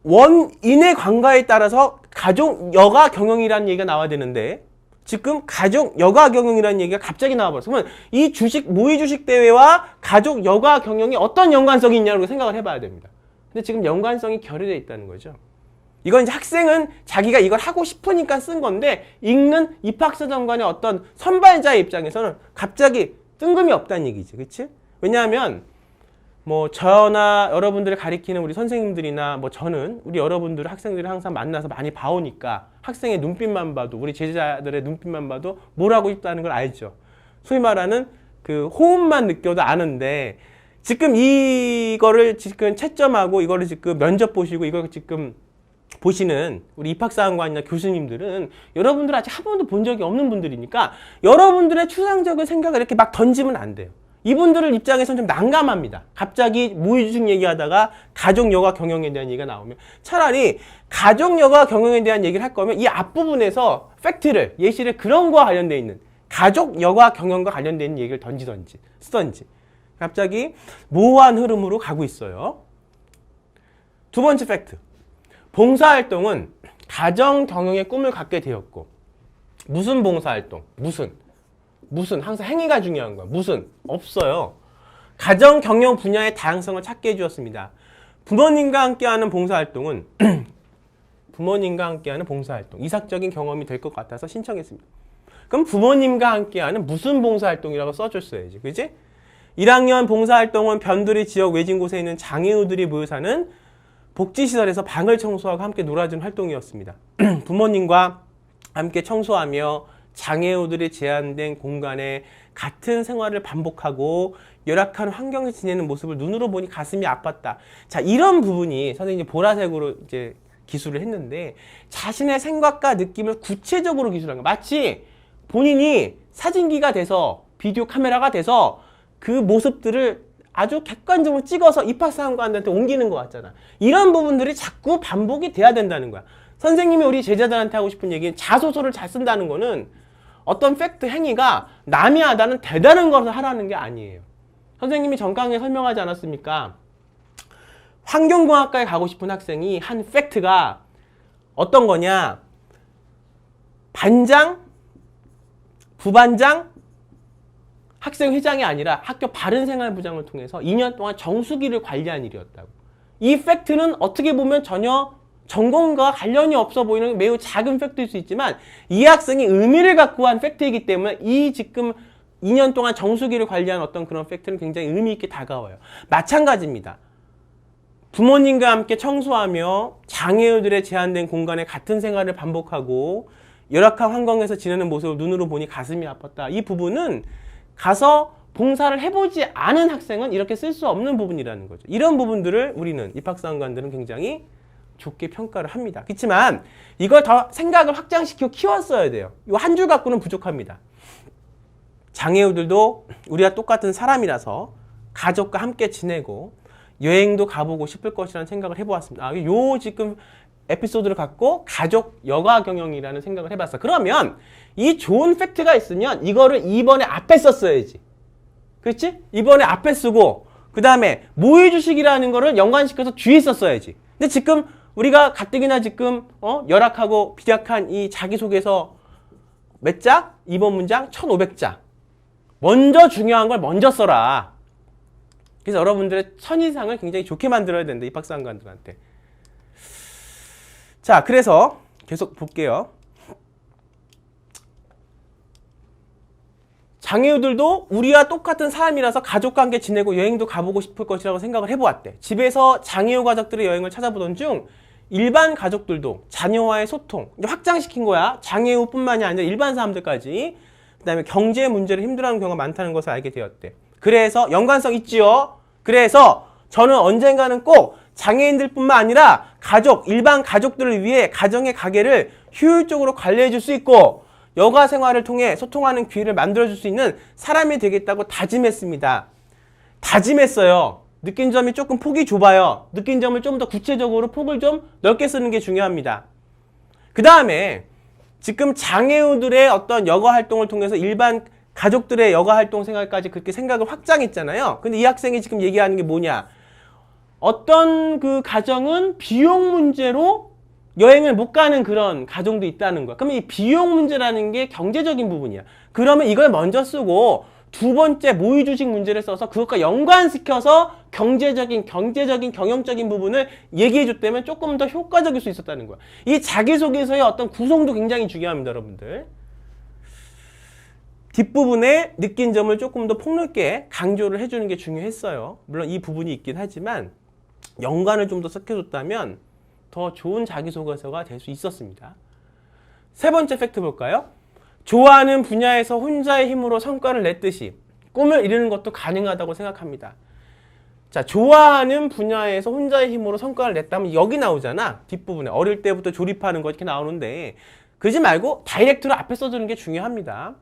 원인의 관계에 따라서 가족 여가 경영이라는 얘기가 나와야 되는데 지금 가족 여가 경영이라는 얘기가 갑자기 나와버렸어. 그러면 이 모의 주식 대회와 가족 여가 경영이 어떤 연관성이 있냐고 생각을 해봐야 됩니다. 근데 지금 연관성이 결여되어 있다는 거죠. 이건 이제 학생은 자기가 이걸 하고 싶으니까 쓴 건데 읽는 입학사정관의 어떤 선발자의 입장에서는 갑자기 뜬금이 없다는 얘기지. 그치? 왜냐하면 저나 여러분들을 가리키는 우리 선생님들이나 저는 우리 여러분들 학생들을 항상 만나서 많이 봐오니까 학생의 눈빛만 봐도 우리 제자들의 눈빛만 봐도 뭘 하고 싶다는 걸 알죠. 소위 말하는 그 호흡만 느껴도 아는데 지금 이거를 지금 채점하고 이거를 지금 면접 보시고 이걸 지금 보시는 우리 입학사관관이나 교수님들은 여러분들 아직 한 번도 본 적이 없는 분들이니까 여러분들의 추상적인 생각을 이렇게 막 던지면 안 돼요. 이분들 입장에서는 좀 난감합니다. 갑자기 모의주식 얘기하다가 가족 여가 경영에 대한 얘기가 나오면 차라리 가족 여가 경영에 대한 얘기를 할 거면 이 앞부분에서 팩트를, 예시를 그런 거와 관련되어 있는 가족 여가 경영과 관련되어 있는 얘기를 쓰던지 갑자기 모호한 흐름으로 가고 있어요. 두 번째 팩트. 봉사활동은 가정 경영의 꿈을 갖게 되었고 무슨 봉사활동? 무슨 항상 행위가 중요한 거야. 무슨 없어요. 가정 경영 분야의 다양성을 찾게 해주었습니다. 부모님과 함께하는 봉사활동은 이삭적인 경험이 될 것 같아서 신청했습니다. 그럼 부모님과 함께하는 무슨 봉사활동이라고 써줬어야지. 그지? 1학년 봉사활동은 변두리 지역 외진 곳에 있는 장애우들이 모여 사는 복지시설에서 방을 청소하고 함께 놀아주는 활동이었습니다. 부모님과 함께 청소하며 장애우들이 제한된 공간에 같은 생활을 반복하고 열악한 환경에서 지내는 모습을 눈으로 보니 가슴이 아팠다. 자, 이런 부분이 선생님이 보라색으로 이제 기술을 했는데 자신의 생각과 느낌을 구체적으로 기술한 거야. 마치 본인이 사진기가 돼서 비디오 카메라가 돼서 그 모습들을 아주 객관적으로 찍어서 입학사관관한테 옮기는 것 같잖아. 이런 부분들이 자꾸 반복이 돼야 된다는 거야. 선생님이 우리 제자들한테 하고 싶은 얘기는 자소서를 잘 쓴다는 거는 어떤 팩트 행위가 남이 하다는 대단한 것을 하라는 게 아니에요. 선생님이 전 강의에 설명하지 않았습니까? 환경공학과에 가고 싶은 학생이 한 팩트가 어떤 거냐? 반장, 부반장, 학생회장이 아니라 학교 바른생활부장을 통해서 2년 동안 정수기를 관리한 일이었다고. 이 팩트는 어떻게 보면 전혀 전공과 관련이 없어 보이는 매우 작은 팩트일 수 있지만 이 학생이 의미를 갖고 한 팩트이기 때문에 이 지금 2년 동안 정수기를 관리한 어떤 그런 팩트는 굉장히 의미 있게 다가와요. 마찬가지입니다. 부모님과 함께 청소하며 장애우들의 제한된 공간에 같은 생활을 반복하고 열악한 환경에서 지내는 모습을 눈으로 보니 가슴이 아팠다. 이 부분은 가서 봉사를 해보지 않은 학생은 이렇게 쓸 수 없는 부분이라는 거죠. 이런 부분들을 우리는 입학사관관들은 굉장히 좋게 평가를 합니다. 그렇지만 이걸 더 생각을 확장시켜 키웠어야 돼요. 이 한 줄 갖고는 부족합니다. 장애우들도 우리와 똑같은 사람이라서 가족과 함께 지내고 여행도 가보고 싶을 것이라는 생각을 해보았습니다. 요 지금 에피소드를 갖고 가족 여가 경영이라는 생각을 해봤어. 그러면 이 좋은 팩트가 있으면 이거를 2번에 앞에 썼어야지. 그렇지? 2번에 앞에 쓰고 그 다음에 모의주식이라는 거를 연관시켜서 뒤에 썼어야지. 근데 지금 우리가 가뜩이나 지금 열악하고 빈약한 이 자기소개서 몇 자? 2번 문장 1500자. 먼저 중요한 걸 먼저 써라. 그래서 여러분들의 선의상을 굉장히 좋게 만들어야 된다. 입학사관관들한테. 자, 그래서 계속 볼게요. 장애우들도 우리와 똑같은 사람이라서 가족과 함께 지내고 여행도 가보고 싶을 것이라고 생각을 해보았대. 집에서 장애우 가족들의 여행을 찾아보던 중 일반 가족들도 자녀와의 소통 확장시킨 거야. 장애우뿐만이 아니라 일반 사람들까지. 그 다음에 경제 문제를 힘들어하는 경우가 많다는 것을 알게 되었대. 그래서 연관성 있지요. 그래서 저는 언젠가는 꼭 장애인들뿐만 아니라 가족, 일반 가족들을 위해 가정의 가게를 효율적으로 관리해 줄 수 있고 여가 생활을 통해 소통하는 기회를 만들어줄 수 있는 사람이 되겠다고 다짐했습니다. 다짐했어요. 느낀 점이 조금 폭이 좁아요. 느낀 점을 좀 더 구체적으로 폭을 좀 넓게 쓰는 게 중요합니다. 그 다음에 지금 장애우들의 어떤 여가 활동을 통해서 일반 가족들의 여가 활동 생활까지 그렇게 생각을 확장했잖아요. 근데 이 학생이 지금 얘기하는 게 뭐냐? 어떤 그 가정은 비용 문제로 여행을 못 가는 그런 가정도 있다는 거야. 그러면 이 비용 문제라는 게 경제적인 부분이야. 그러면 이걸 먼저 쓰고 두 번째 모의주식 문제를 써서 그것과 연관시켜서 경제적인, 경영적인 부분을 얘기해 줬다면 조금 더 효과적일 수 있었다는 거야. 이 자기소개서의 어떤 구성도 굉장히 중요합니다, 여러분들. 뒷부분에 느낀 점을 조금 더 폭넓게 강조를 해주는 게 중요했어요. 물론 이 부분이 있긴 하지만 연관을 좀 더 섞여줬다면 더 좋은 자기소개서가 될 수 있었습니다. 세 번째 팩트 볼까요? 좋아하는 분야에서 혼자의 힘으로 성과를 냈듯이 꿈을 이루는 것도 가능하다고 생각합니다. 자, 좋아하는 분야에서 혼자의 힘으로 성과를 냈다면 여기 나오잖아. 뒷부분에 어릴 때부터 조립하는 거 이렇게 나오는데 그러지 말고 다이렉트로 앞에 써주는 게 중요합니다.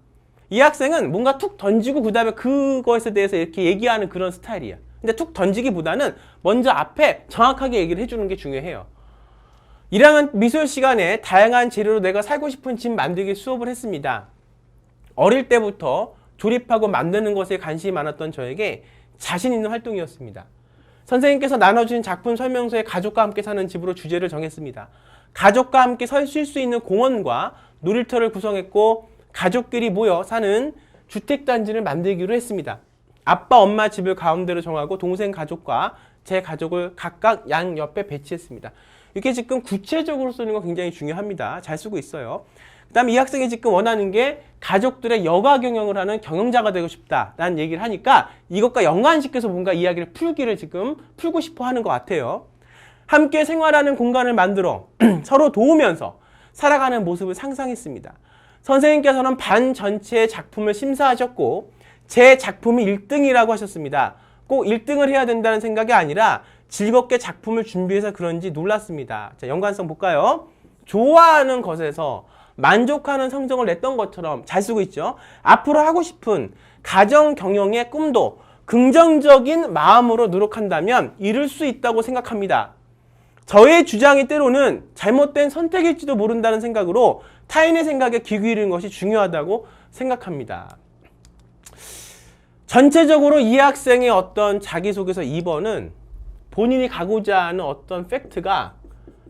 이 학생은 뭔가 툭 던지고 그 다음에 그것에 대해서 이렇게 얘기하는 그런 스타일이야. 근데 툭 던지기보다는 먼저 앞에 정확하게 얘기를 해주는 게 중요해요. 1학년 미술 시간에 다양한 재료로 내가 살고 싶은 집 만들기 수업을 했습니다. 어릴 때부터 조립하고 만드는 것에 관심이 많았던 저에게 자신 있는 활동이었습니다. 선생님께서 나눠주신 작품 설명서에 가족과 함께 사는 집으로 주제를 정했습니다. 가족과 함께 쉴 수 있는 공원과 놀이터를 구성했고 가족끼리 모여 사는 주택단지를 만들기로 했습니다. 아빠, 엄마 집을 가운데로 정하고 동생 가족과 제 가족을 각각 양 옆에 배치했습니다. 이렇게 지금 구체적으로 쓰는 거 굉장히 중요합니다. 잘 쓰고 있어요. 그 다음에 이 학생이 지금 원하는 게 가족들의 여가 경영을 하는 경영자가 되고 싶다라는 얘기를 하니까 이것과 연관시켜서 뭔가 이야기를 풀고 싶어 하는 것 같아요. 함께 생활하는 공간을 만들어 서로 도우면서 살아가는 모습을 상상했습니다. 선생님께서는 반 전체의 작품을 심사하셨고 제 작품이 1등이라고 하셨습니다. 꼭 1등을 해야 된다는 생각이 아니라 즐겁게 작품을 준비해서 그런지 놀랐습니다. 자, 연관성 볼까요? 좋아하는 것에서 만족하는 성적을 냈던 것처럼 잘 쓰고 있죠. 앞으로 하고 싶은 가정 경영의 꿈도 긍정적인 마음으로 노력한다면 이룰 수 있다고 생각합니다. 저의 주장이 때로는 잘못된 선택일지도 모른다는 생각으로 타인의 생각에 귀 기울이는 것이 중요하다고 생각합니다. 전체적으로 이 학생의 어떤 자기소개서 2번은 본인이 가고자 하는 어떤 팩트가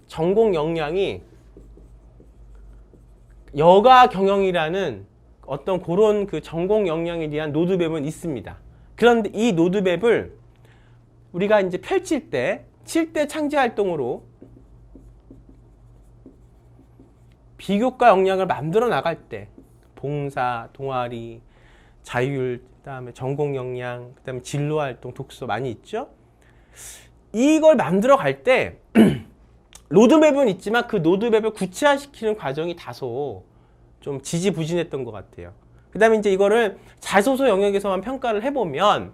전공 역량이 여가 경영이라는 어떤 그런 그 전공 역량에 대한 로드맵은 있습니다. 그런데 이 로드맵을 우리가 이제 펼칠 때 7대 창제 활동으로 비교과 역량을 만들어 나갈 때 봉사, 동아리, 자율, 그다음에 전공 역량, 그다음에 진로 활동, 독서 많이 있죠. 이걸 만들어 갈 때 로드맵은 있지만 그 로드맵을 구체화시키는 과정이 다소 좀 지지부진했던 것 같아요. 그다음에 이제 이거를 자소서 영역에서만 평가를 해보면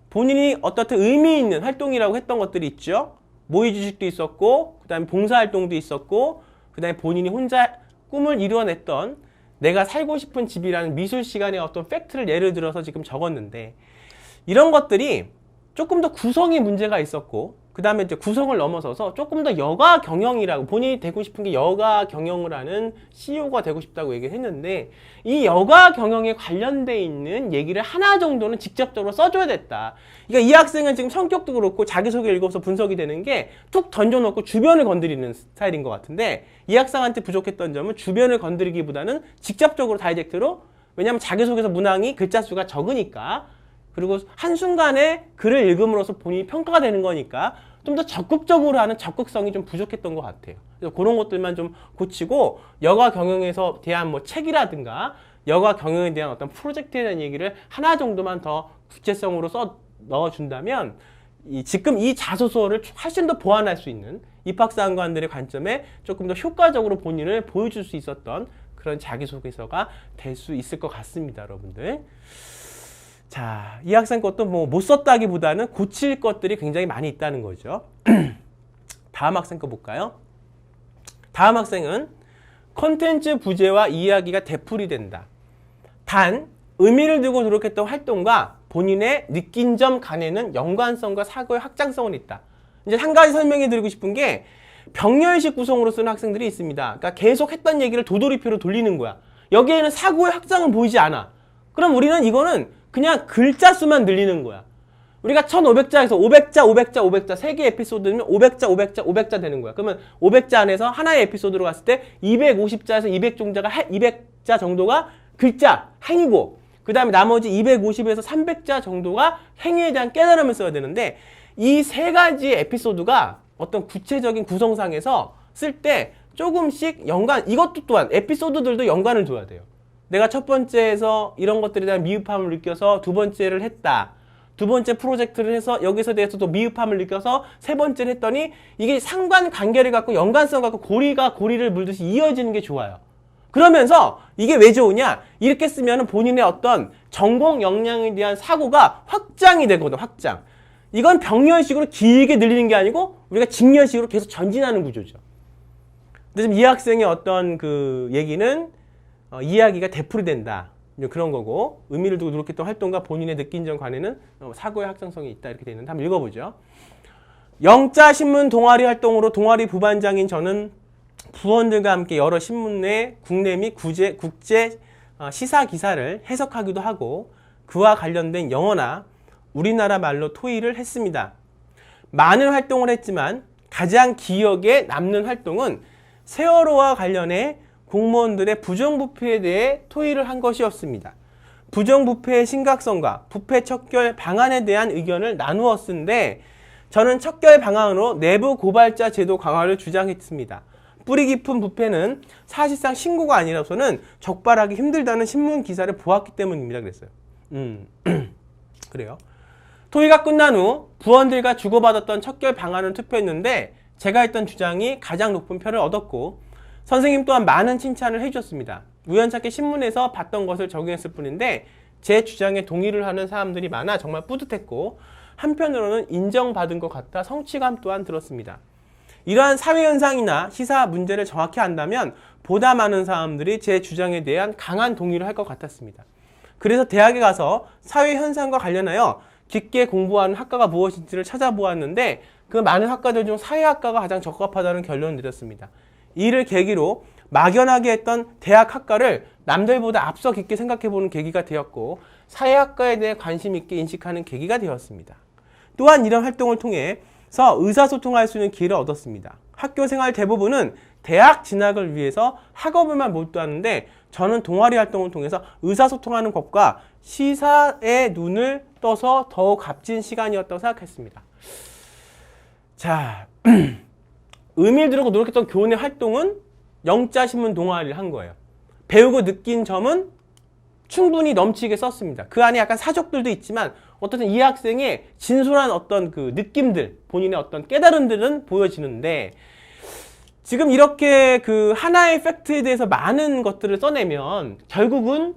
본인이 어떻든 의미 있는 활동이라고 했던 것들이 있죠. 모의주식도 있었고, 그다음에 봉사활동도 있었고, 그다음에 본인이 혼자 꿈을 이루어냈던 내가 살고 싶은 집이라는 미술 시간의 어떤 팩트를 예를 들어서 지금 적었는데, 이런 것들이 조금 더 구성에 문제가 있었고, 그 다음에 이제 구성을 넘어서서 조금 더 여가 경영이라고, 본인이 되고 싶은 게 여가 경영을 하는 CEO가 되고 싶다고 얘기를 했는데, 이 여가 경영에 관련돼 있는 얘기를 하나 정도는 직접적으로 써줘야 됐다. 그러니까 이 학생은 지금 성격도 그렇고 자기소개 읽어서 분석이 되는 게 툭 던져놓고 주변을 건드리는 스타일인 것 같은데, 이 학생한테 부족했던 점은 주변을 건드리기보다는 직접적으로 다이렉트로, 왜냐하면 자기소개서 문항이 글자 수가 적으니까, 그리고 한순간에 글을 읽음으로써 본인이 평가가 되는 거니까 좀 더 적극적으로 하는 적극성이 좀 부족했던 것 같아요. 그래서 그런 것들만 좀 고치고, 여가 경영에서 대한 뭐 책이라든가 여가 경영에 대한 어떤 프로젝트에 대한 얘기를 하나 정도만 더 구체성으로 써 넣어준다면 지금 이 자소서를 훨씬 더 보완할 수 있는 입학사관관들의 관점에 조금 더 효과적으로 본인을 보여줄 수 있었던 그런 자기소개서가 될 수 있을 것 같습니다, 여러분들. 자, 이 학생 것도 뭐 못 썼다기보다는 고칠 것들이 굉장히 많이 있다는 거죠. 다음 학생 거 볼까요? 다음 학생은 콘텐츠 부재와 이야기가 되풀이 된다. 단, 의미를 두고 노력했던 활동과 본인의 느낀 점 간에는 연관성과 사고의 확장성은 있다. 이제 한 가지 설명해 드리고 싶은 게 병렬식 구성으로 쓰는 학생들이 있습니다. 그러니까 계속 했던 얘기를 도돌이표로 돌리는 거야. 여기에는 사고의 확장은 보이지 않아. 그럼 우리는 이거는 그냥 글자 수만 늘리는 거야. 우리가 1500자에서 500자, 500자, 500자 3개 에피소드면 500자, 500자, 500자 되는 거야. 그러면 500자 안에서 하나의 에피소드로 갔을 때 250자에서 200자 정도가 글자, 행위고, 그 다음에 나머지 250에서 300자 정도가 행위에 대한 깨달음을 써야 되는데, 이 세 가지 에피소드가 어떤 구체적인 구성상에서 쓸 때 조금씩 이것도 또한 에피소드들도 연관을 둬야 돼요. 내가 첫 번째에서 이런 것들에 대한 미흡함을 느껴서 두 번째를 했다. 두 번째 프로젝트를 해서 여기서 대해서도 미흡함을 느껴서 세 번째를 했더니 이게 상관관계를 갖고 연관성 갖고 고리를 물듯이 이어지는 게 좋아요. 그러면서 이게 왜 좋으냐? 이렇게 쓰면 본인의 어떤 전공 역량에 대한 사고가 확장이 되거든, 확장. 이건 병렬식으로 길게 늘리는 게 아니고 우리가 직렬식으로 계속 전진하는 구조죠. 근데 지금 이 학생의 어떤 그 얘기는 이야기가 되풀이된다. 그런 거고, 의미를 두고 노력했던 활동과 본인의 느낀 점 간에는 사고의 확장성이 있다. 이렇게 되어 있는데 한번 읽어보죠. 영자 신문 동아리 활동으로 동아리 부반장인 저는 부원들과 함께 여러 신문 내 국내 및 국제 시사 기사를 해석하기도 하고 그와 관련된 영어나 우리나라 말로 토의를 했습니다. 많은 활동을 했지만 가장 기억에 남는 활동은 세월호와 관련해 공무원들의 부정부패에 대해 토의를 한 것이었습니다. 부정부패의 심각성과 부패 척결 방안에 대한 의견을 나누었는데 저는 척결 방안으로 내부 고발자 제도 강화를 주장했습니다. 뿌리 깊은 부패는 사실상 신고가 아니라서는 적발하기 힘들다는 신문 기사를 보았기 때문입니다. 그랬어요. 그래요. 토의가 끝난 후 부원들과 주고받았던 척결 방안을 투표했는데 제가 했던 주장이 가장 높은 표를 얻었고 선생님 또한 많은 칭찬을 해주셨습니다. 우연찮게 신문에서 봤던 것을 적용했을 뿐인데 제 주장에 동의를 하는 사람들이 많아 정말 뿌듯했고 한편으로는 인정받은 것 같아 성취감 또한 들었습니다. 이러한 사회현상이나 시사 문제를 정확히 안다면 보다 많은 사람들이 제 주장에 대한 강한 동의를 할 것 같았습니다. 그래서 대학에 가서 사회현상과 관련하여 깊게 공부하는 학과가 무엇인지를 찾아보았는데 그 많은 학과들 중 사회학과가 가장 적합하다는 결론을 내렸습니다. 이를 계기로 막연하게 했던 대학 학과를 남들보다 앞서 깊게 생각해보는 계기가 되었고 사회학과에 대해 관심 있게 인식하는 계기가 되었습니다. 또한 이런 활동을 통해서 의사소통할 수 있는 기회를 얻었습니다. 학교생활 대부분은 대학 진학을 위해서 학업에만 몰두하는데 저는 동아리 활동을 통해서 의사소통하는 것과 시사의 눈을 떠서 더욱 값진 시간이었다고 생각했습니다. 자, 의미를 두고 노력했던 교원의 활동은 영자신문 동아리를 한 거예요. 배우고 느낀 점은 충분히 넘치게 썼습니다. 그 안에 약간 사족들도 있지만 어떻든 이 학생의 진솔한 어떤 그 느낌들, 본인의 어떤 깨달음들은 보여지는데, 지금 이렇게 그 하나의 팩트에 대해서 많은 것들을 써내면 결국은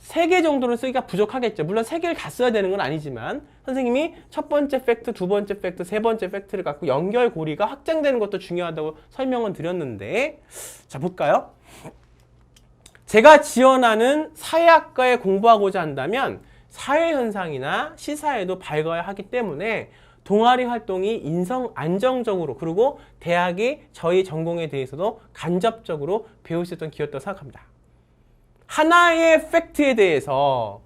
3개 정도를 쓰기가 부족하겠죠. 물론 3개를 다 써야 되는 건 아니지만 선생님이 첫 번째 팩트, 두 번째 팩트, 세 번째 팩트를 갖고 연결고리가 확장되는 것도 중요하다고 설명은 드렸는데, 자 볼까요? 제가 지원하는 사회학과에 공부하고자 한다면 사회현상이나 시사에도 밝아야 하기 때문에 동아리 활동이 안정적으로, 그리고 대학이 저희 전공에 대해서도 간접적으로 배울 수 있던 기회였다고 생각합니다. 하나의 팩트에 대해서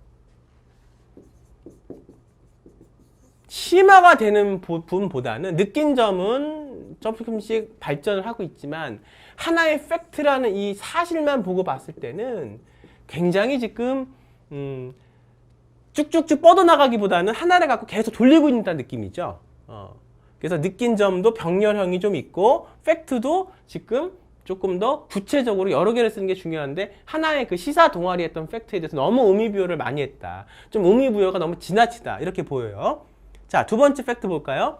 심화가 되는 부분보다는 느낀 점은 조금씩 발전을 하고 있지만 하나의 팩트라는 이 사실만 보고 봤을 때는 굉장히 지금 쭉쭉쭉 뻗어나가기보다는 하나를 갖고 계속 돌리고 있다는 느낌이죠. 그래서 느낀 점도 병렬형이 좀 있고 팩트도 지금 조금 더 구체적으로 여러 개를 쓰는 게 중요한데 하나의 그 시사 동아리 했던 팩트에 대해서 너무 의미부여를 많이 했다. 좀 의미부여가 너무 지나치다. 이렇게 보여요. 자, 두 번째 팩트 볼까요?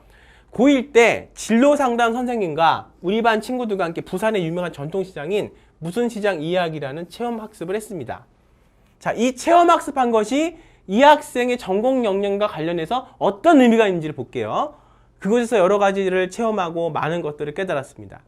고1 때 진로 상담 선생님과 우리 반 친구들과 함께 부산의 유명한 전통시장인 무슨 시장 이야기라는 체험학습을 했습니다. 자, 이 체험학습한 것이 이 학생의 전공 역량과 관련해서 어떤 의미가 있는지를 볼게요. 그곳에서 여러 가지를 체험하고 많은 것들을 깨달았습니다.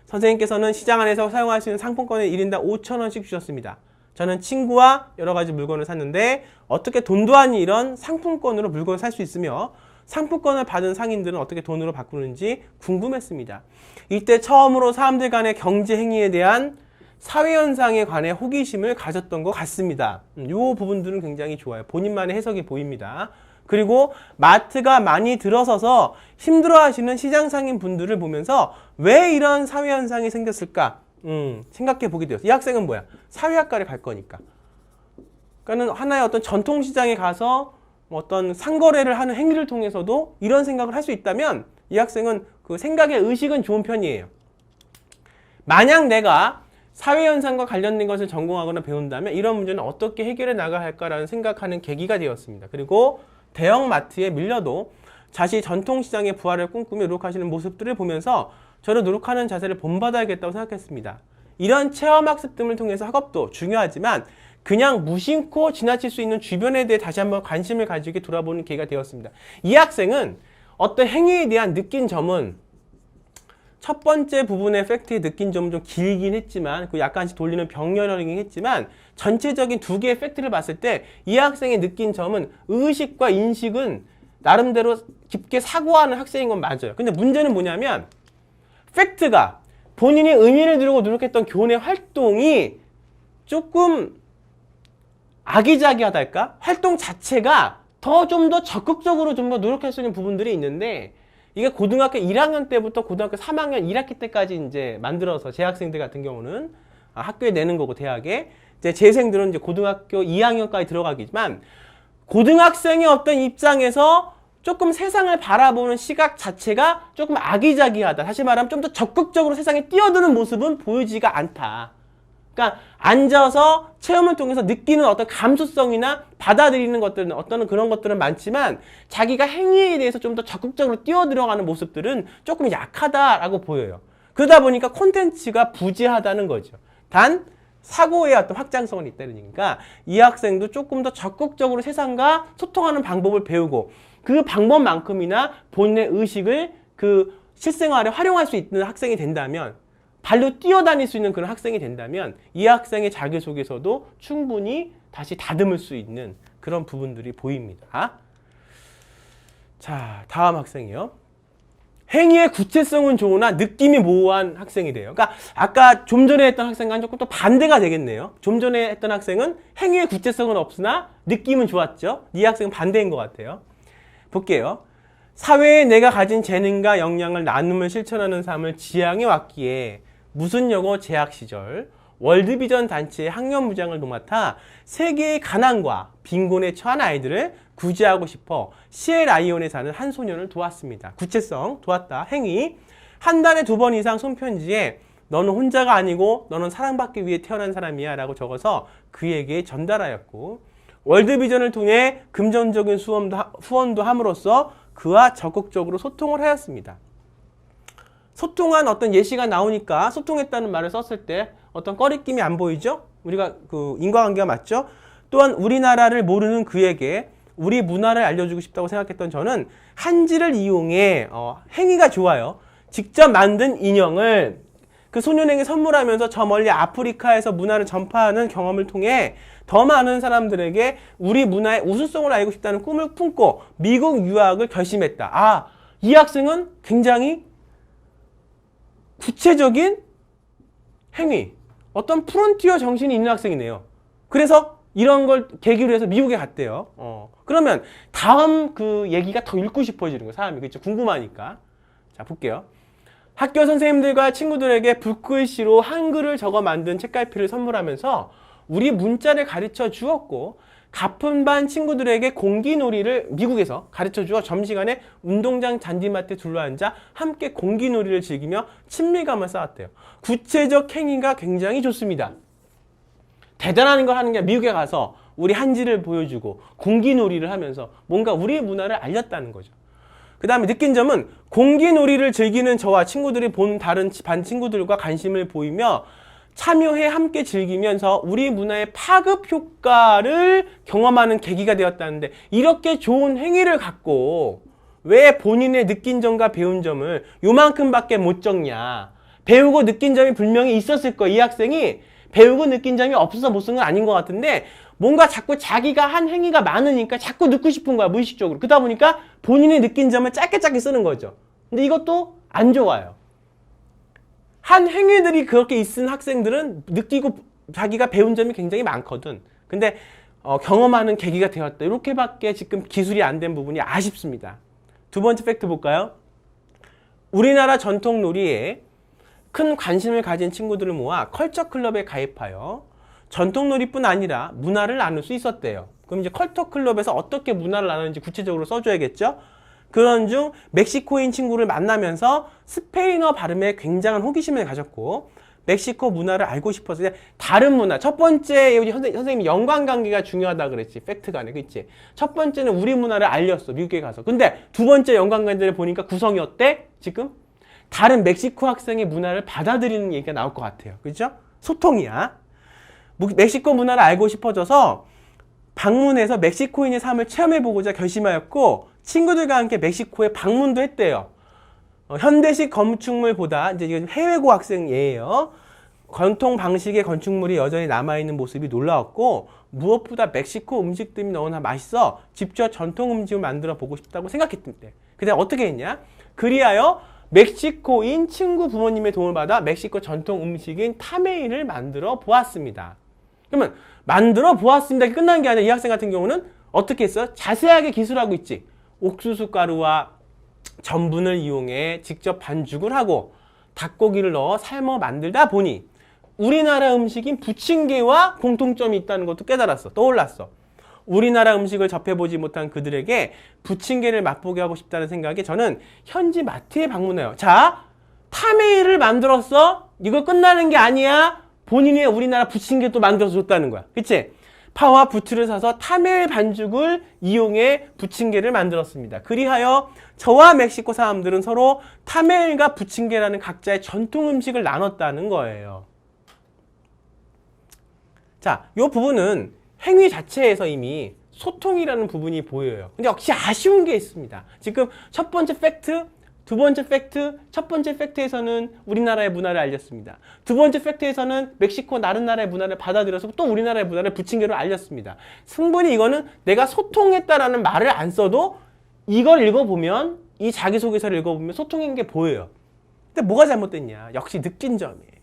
선생님께서는 시장 안에서 사용할 수 있는 상품권을 1인당 5,000원씩 주셨습니다. 저는 친구와 여러 가지 물건을 샀는데 어떻게 돈도 아닌 이런 상품권으로 물건을 살 수 있으며 상품권을 받은 상인들은 어떻게 돈으로 바꾸는지 궁금했습니다. 이때 처음으로 사람들 간의 경제 행위에 대한 사회현상에 관해 호기심을 가졌던 것 같습니다. 이 부분들은 굉장히 좋아요. 본인만의 해석이 보입니다. 그리고 마트가 많이 들어서서 힘들어하시는 시장상인 분들을 보면서 왜 이런 사회현상이 생겼을까 생각해 보게 되었어요. 이 학생은 뭐야? 사회학과를 갈 거니까. 그러니까 하나의 어떤 전통시장에 가서 어떤 상거래를 하는 행위를 통해서도 이런 생각을 할 수 있다면 이 학생은 그 생각의 의식은 좋은 편이에요. 만약 내가 사회현상과 관련된 것을 전공하거나 배운다면 이런 문제는 어떻게 해결해 나가야 할까라는 생각하는 계기가 되었습니다. 그리고 대형마트에 밀려도 자신이 전통시장의 부활을 꿈꾸며 노력하시는 모습들을 보면서 저를 노력하는 자세를 본받아야겠다고 생각했습니다. 이런 체험학습 등을 통해서 학업도 중요하지만 그냥 무심코 지나칠 수 있는 주변에 대해 다시 한번 관심을 가지게 돌아보는 계기가 되었습니다. 이 학생은 어떤 행위에 대한 느낀 점은 첫 번째 부분의 팩트에 느낀 점은 좀 길긴 했지만 그 약간씩 돌리는 병렬형이긴 했지만 전체적인 두 개의 팩트를 봤을 때 이 학생의 느낀 점은 의식과 인식은 나름대로 깊게 사고하는 학생인 건 맞아요. 근데 문제는 뭐냐면 팩트가 본인이 의미를 두고 노력했던 교내 활동이 조금 아기자기하달까? 활동 자체가 좀 더 적극적으로 좀 더 노력할 수 있는 부분들이 있는데 이게 고등학교 1학년 때부터 고등학교 3학년 1학기 때까지 이제 만들어서 재학생들 같은 경우는 학교에 내는 거고 대학에 이제 재생들은 이제 고등학교 2학년까지 들어가기지만 고등학생의 어떤 입장에서 조금 세상을 바라보는 시각 자체가 조금 아기자기하다. 다시 말하면 좀 더 적극적으로 세상에 뛰어드는 모습은 보이지가 않다. 그러니까 앉아서 체험을 통해서 느끼는 어떤 감수성이나 받아들이는 것들은 어떤 그런 것들은 많지만 자기가 행위에 대해서 좀 더 적극적으로 뛰어들어가는 모습들은 조금 약하다라고 보여요. 그러다 보니까 콘텐츠가 부재하다는 거죠. 단 사고의 어떤 확장성은 있다는 얘기니까 이 학생도 조금 더 적극적으로 세상과 소통하는 방법을 배우고 그 방법만큼이나 본인의 의식을 그 실생활에 활용할 수 있는 학생이 된다면 발로 뛰어다닐 수 있는 그런 학생이 된다면 이 학생의 자기소개서도 충분히 다시 다듬을 수 있는 그런 부분들이 보입니다. 자, 다음 학생이요. 행위의 구체성은 좋으나 느낌이 모호한 학생이래요. 그러니까 아까 좀 전에 했던 학생과는 조금 또 반대가 되겠네요. 좀 전에 했던 학생은 행위의 구체성은 없으나 느낌은 좋았죠. 이 학생은 반대인 것 같아요. 볼게요. 사회에 내가 가진 재능과 역량을 나눔을 실천하는 삶을 지향해 왔기에 무슨 여고 재학 시절 월드비전 단체의 학년부장을 도맡아 세계의 가난과 빈곤에 처한 아이들을 구제하고 싶어 시에라리온에 사는 한 소년을 도왔습니다. 구체성, 도왔다, 행위. 한 달에 2번 이상 손편지에 너는 혼자가 아니고 너는 사랑받기 위해 태어난 사람이야 라고 적어서 그에게 전달하였고, 월드비전을 통해 금전적인 후원도 함으로써 그와 적극적으로 소통을 하였습니다. 소통한 어떤 예시가 나오니까 소통했다는 말을 썼을 때 어떤 꺼리낌이 안 보이죠? 우리가 그 인과관계가 맞죠? 또한 우리나라를 모르는 그에게 우리 문화를 알려주고 싶다고 생각했던 저는 한지를 이용해 행위가 좋아요. 직접 만든 인형을 그 소년에게 선물하면서 저 멀리 아프리카에서 문화를 전파하는 경험을 통해 더 많은 사람들에게 우리 문화의 우수성을 알고 싶다는 꿈을 품고 미국 유학을 결심했다. 아, 이 학생은 굉장히 구체적인 행위, 어떤 프론티어 정신이 있는 학생이네요. 그래서 이런 걸 계기로 해서 미국에 갔대요. 그러면 다음 그 얘기가 더 읽고 싶어지는 거예요. 사람이. 그렇죠? 궁금하니까. 자, 볼게요. 학교 선생님들과 친구들에게 붓글씨로 한글을 적어 만든 책갈피를 선물하면서 우리 문자를 가르쳐 주었고, 가쁜 반 친구들에게 공기놀이를 미국에서 가르쳐 주어 점심시간에 운동장 잔디맡에 둘러앉아 함께 공기놀이를 즐기며 친밀감을 쌓았대요. 구체적 행위가 굉장히 좋습니다. 대단한 걸 하는 게 미국에 가서 우리 한지를 보여주고 공기놀이를 하면서 뭔가 우리의 문화를 알렸다는 거죠. 그 다음에 느낀 점은 공기놀이를 즐기는 저와 친구들이 본 다른 반 친구들과 관심을 보이며 참여해 함께 즐기면서 우리 문화의 파급 효과를 경험하는 계기가 되었다는데, 이렇게 좋은 행위를 갖고 왜 본인의 느낀 점과 배운 점을 요만큼밖에 못 적냐. 배우고 느낀 점이 분명히 있었을 거야. 이 학생이 배우고 느낀 점이 없어서 못 쓴 건 아닌 것 같은데 뭔가 자꾸 자기가 한 행위가 많으니까 자꾸 넣고 싶은 거야, 무의식적으로. 그러다 보니까 본인이 느낀 점을 짧게 쓰는 거죠. 근데 이것도 안 좋아요. 한 행위들이 그렇게 있은 학생들은 느끼고 자기가 배운 점이 굉장히 많거든. 근데 경험하는 계기가 되었다. 이렇게밖에 지금 기술이 안 된 부분이 아쉽습니다. 두 번째 팩트 볼까요? 우리나라 전통 놀이에 큰 관심을 가진 친구들을 모아 컬처 클럽에 가입하여 전통 놀이뿐 아니라 문화를 나눌 수 있었대요. 그럼 이제 컬처 클럽에서 어떻게 문화를 나누는지 구체적으로 써줘야겠죠? 그런 중 멕시코인 친구를 만나면서 스페인어 발음에 굉장한 호기심을 가졌고, 멕시코 문화를 알고 싶어서 다른 문화, 첫 번째 우리 선생님이 연관관계가 중요하다 그랬지, 팩트가. 그치? 첫 번째는 우리 문화를 알렸어, 미국에 가서. 근데 두 번째 연관관계를 보니까 구성이 어때? 지금? 다른 멕시코 학생의 문화를 받아들이는 얘기가 나올 것 같아요. 그죠? 소통이야. 멕시코 문화를 알고 싶어져서 방문해서 멕시코인의 삶을 체험해보고자 결심하였고, 친구들과 함께 멕시코에 방문도 했대요. 현대식 건축물보다, 이제 이건 해외고 학생이에요. 전통 방식의 건축물이 여전히 남아있는 모습이 놀라웠고, 무엇보다 멕시코 음식들이 너무나 맛있어 직접 전통 음식을 만들어 보고 싶다고 생각했대. 그다음 어떻게 했냐? 그리하여 멕시코인 친구 부모님의 도움을 받아 멕시코 전통 음식인 타메인을 만들어 보았습니다. 그러면 만들어 보았습니다. 끝난 게 아니라 이 학생 같은 경우는 어떻게 했어요? 자세하게 기술하고 있지. 옥수수 가루와 전분을 이용해 직접 반죽을 하고 닭고기를 넣어 삶아 만들다 보니 우리나라 음식인 부침개와 공통점이 있다는 것도 깨달았어. 떠올랐어. 우리나라 음식을 접해보지 못한 그들에게 부침개를 맛보게 하고 싶다는 생각에 저는 현지 마트에 방문해요. 자, 타메이를 만들었어? 이거 끝나는 게 아니야. 본인이 우리나라 부침개 또 만들어서 줬다는 거야. 그치? 파와 부추를 사서 타메일 반죽을 이용해 부침개를 만들었습니다. 그리하여 저와 멕시코 사람들은 서로 타메일과 부침개라는 각자의 전통 음식을 나눴다는 거예요. 자, 이 부분은 행위 자체에서 이미 소통이라는 부분이 보여요. 근데 역시 아쉬운 게 있습니다. 지금 첫 번째 팩트, 두 번째 팩트, 첫 번째 팩트에서는 우리나라의 문화를 알렸습니다. 두 번째 팩트에서는 멕시코 다른 나라의 문화를 받아들여서 또 우리나라의 문화를 부침개로 알렸습니다. 충분히 이거는 내가 소통했다라는 말을 안 써도 이걸 읽어보면, 이 자기소개서를 읽어보면 소통인 게 보여요. 근데 뭐가 잘못됐냐? 역시 느낀 점이에요.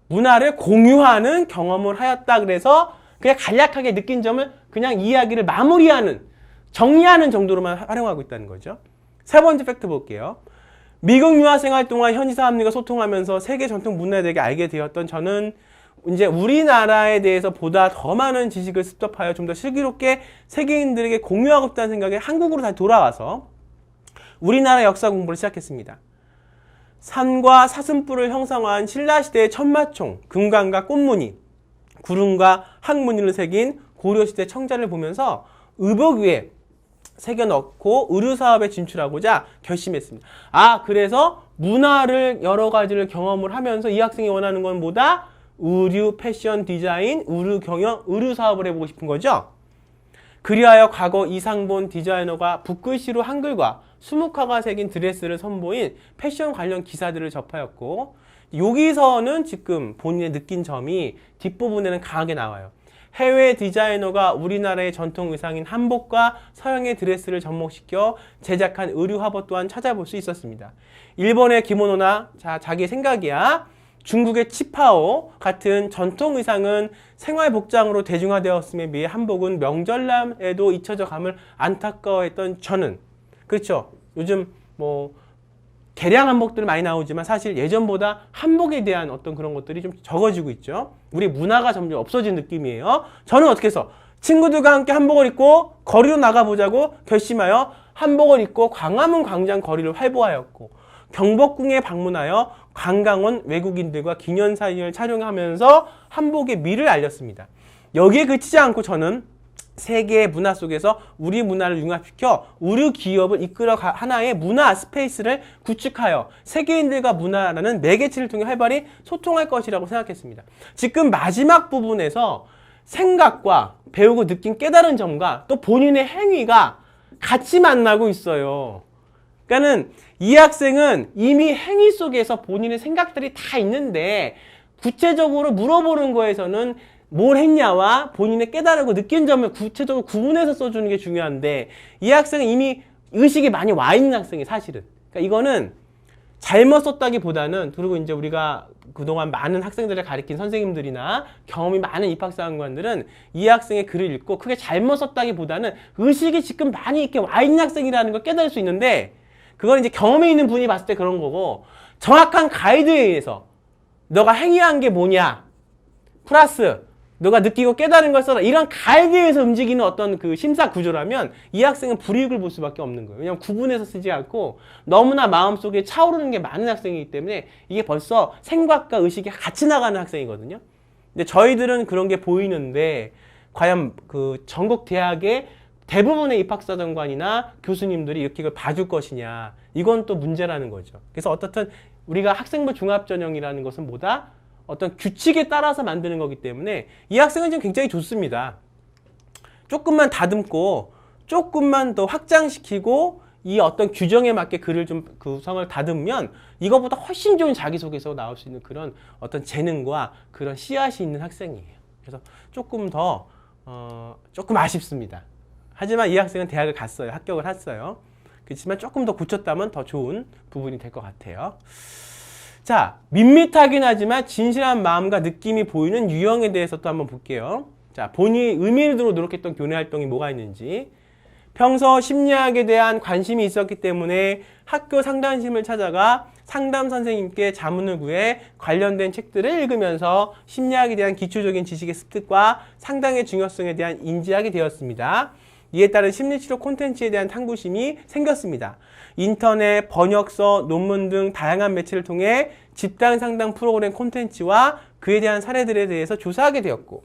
문화를 공유하는 경험을 하였다 그래서 그냥 간략하게 느낀 점을 그냥 이야기를 마무리하는, 정리하는 정도로만 활용하고 있다는 거죠. 세 번째 팩트 볼게요. 미국 유학 생활 동안 현지 사람들과 소통하면서 세계 전통 문화에 대해 알게 되었던 저는 이제 우리나라에 대해서 보다 더 많은 지식을 습득하여 좀 더 슬기롭게 세계인들에게 공유하고 싶다는 생각에 한국으로 다시 돌아와서 우리나라 역사 공부를 시작했습니다. 산과 사슴뿔을 형상화한 신라시대의 천마총, 금관과 꽃무늬, 구름과 항무늬를 새긴 고려시대 청자를 보면서 의복 위에 새겨넣고 의류사업에 진출하고자 결심했습니다. 그래서 문화를 여러 가지를 경험을 하면서 이 학생이 원하는 건 뭐다? 의류, 패션, 디자인, 의류 경영, 의류 사업을 해보고 싶은 거죠. 그리하여 과거 이상본 디자이너가 붓글씨로 한글과 수묵화가 새긴 드레스를 선보인 패션 관련 기사들을 접하였고, 여기서는 지금 본인의 느낀 점이 뒷부분에는 강하게 나와요. 해외 디자이너가 우리나라의 전통 의상인 한복과 서양의 드레스를 접목시켜 제작한 의류 화보 또한 찾아볼 수 있었습니다. 일본의 기모노나 자기의 생각이야. 중국의 치파오 같은 전통 의상은 생활 복장으로 대중화되었음에 비해 한복은 명절남에도 잊혀져 감을 안타까워했던 저는, 그렇죠. 요즘 뭐 개량 한복들 많이 나오지만 사실 예전보다 한복에 대한 어떤 그런 것들이 좀 적어지고 있죠. 우리 문화가 점점 없어진 느낌이에요. 저는 어떻게 해서 친구들과 함께 한복을 입고 거리로 나가보자고 결심하여 한복을 입고 광화문 광장 거리를 활보하였고, 경복궁에 방문하여 관광온 외국인들과 기념사진을 촬영하면서 한복의 미를 알렸습니다. 여기에 그치지 않고 저는 세계의 문화 속에서 우리 문화를 융합시켜 우리 기업을 이끌어 하나의 문화 스페이스를 구축하여 세계인들과 문화라는 매개체를 통해 활발히 소통할 것이라고 생각했습니다. 지금 마지막 부분에서 생각과 배우고 느낀 깨달은 점과 또 본인의 행위가 같이 만나고 있어요. 그러니까는 이 학생은 이미 행위 속에서 본인의 생각들이 다 있는데 구체적으로 물어보는 거에서는 뭘 했냐와 본인의 깨달고 느낀 점을 구체적으로 구분해서 써주는 게 중요한데, 이 학생은 이미 의식이 많이 와 있는 학생이 사실은. 그러니까 이거는 잘못 썼다기보다는, 그리고 이제 우리가 그동안 많은 학생들을 가르친 선생님들이나 경험이 많은 입학사관관들은 이 학생의 글을 읽고 크게 잘못 썼다기보다는 의식이 지금 많이 이렇게 와 있는 학생이라는 걸 깨달을 수 있는데, 그건 이제 경험이 있는 분이 봤을 때 그런 거고, 정확한 가이드에 의해서 너가 행위한 게 뭐냐 플러스 너가 느끼고 깨달은 걸 써라, 이런 가이드에서 움직이는 어떤 그 심사 구조라면 이 학생은 불이익을 볼 수밖에 없는 거예요. 왜냐하면 구분해서 쓰지 않고 너무나 마음속에 차오르는 게 많은 학생이기 때문에 이게 벌써 생각과 의식이 같이 나가는 학생이거든요. 근데 저희들은 그런 게 보이는데 과연 그 전국 대학의 대부분의 입학사정관이나 교수님들이 이렇게 이걸 봐줄 것이냐, 이건 또 문제라는 거죠. 그래서 어떻든 우리가 학생부 종합전형이라는 것은 뭐다? 어떤 규칙에 따라서 만드는 거기 때문에 이 학생은 지금 굉장히 좋습니다. 조금만 다듬고 조금만 더 확장시키고 이 어떤 규정에 맞게 글을 좀 구성을 다듬으면 이거보다 훨씬 좋은 자기소개서가 나올 수 있는 그런 어떤 재능과 그런 씨앗이 있는 학생이에요. 그래서 조금 더 조금 아쉽습니다. 하지만 이 학생은 대학을 갔어요. 합격을 했어요. 그렇지만 조금 더 고쳤다면 더 좋은 부분이 될 것 같아요. 자, 밋밋하긴 하지만 진실한 마음과 느낌이 보이는 유형에 대해서 또 한번 볼게요. 자, 본인이 의미를 두고 노력했던 교내 활동이 뭐가 있는지. 평소 심리학에 대한 관심이 있었기 때문에 학교 상담심을 찾아가 상담 선생님께 자문을 구해 관련된 책들을 읽으면서 심리학에 대한 기초적인 지식의 습득과 상담의 중요성에 대한 인지하게 되었습니다. 이에 따른 심리치료 콘텐츠에 대한 탐구심이 생겼습니다. 인터넷, 번역서, 논문 등 다양한 매체를 통해 집단 상담 프로그램 콘텐츠와 그에 대한 사례들에 대해서 조사하게 되었고,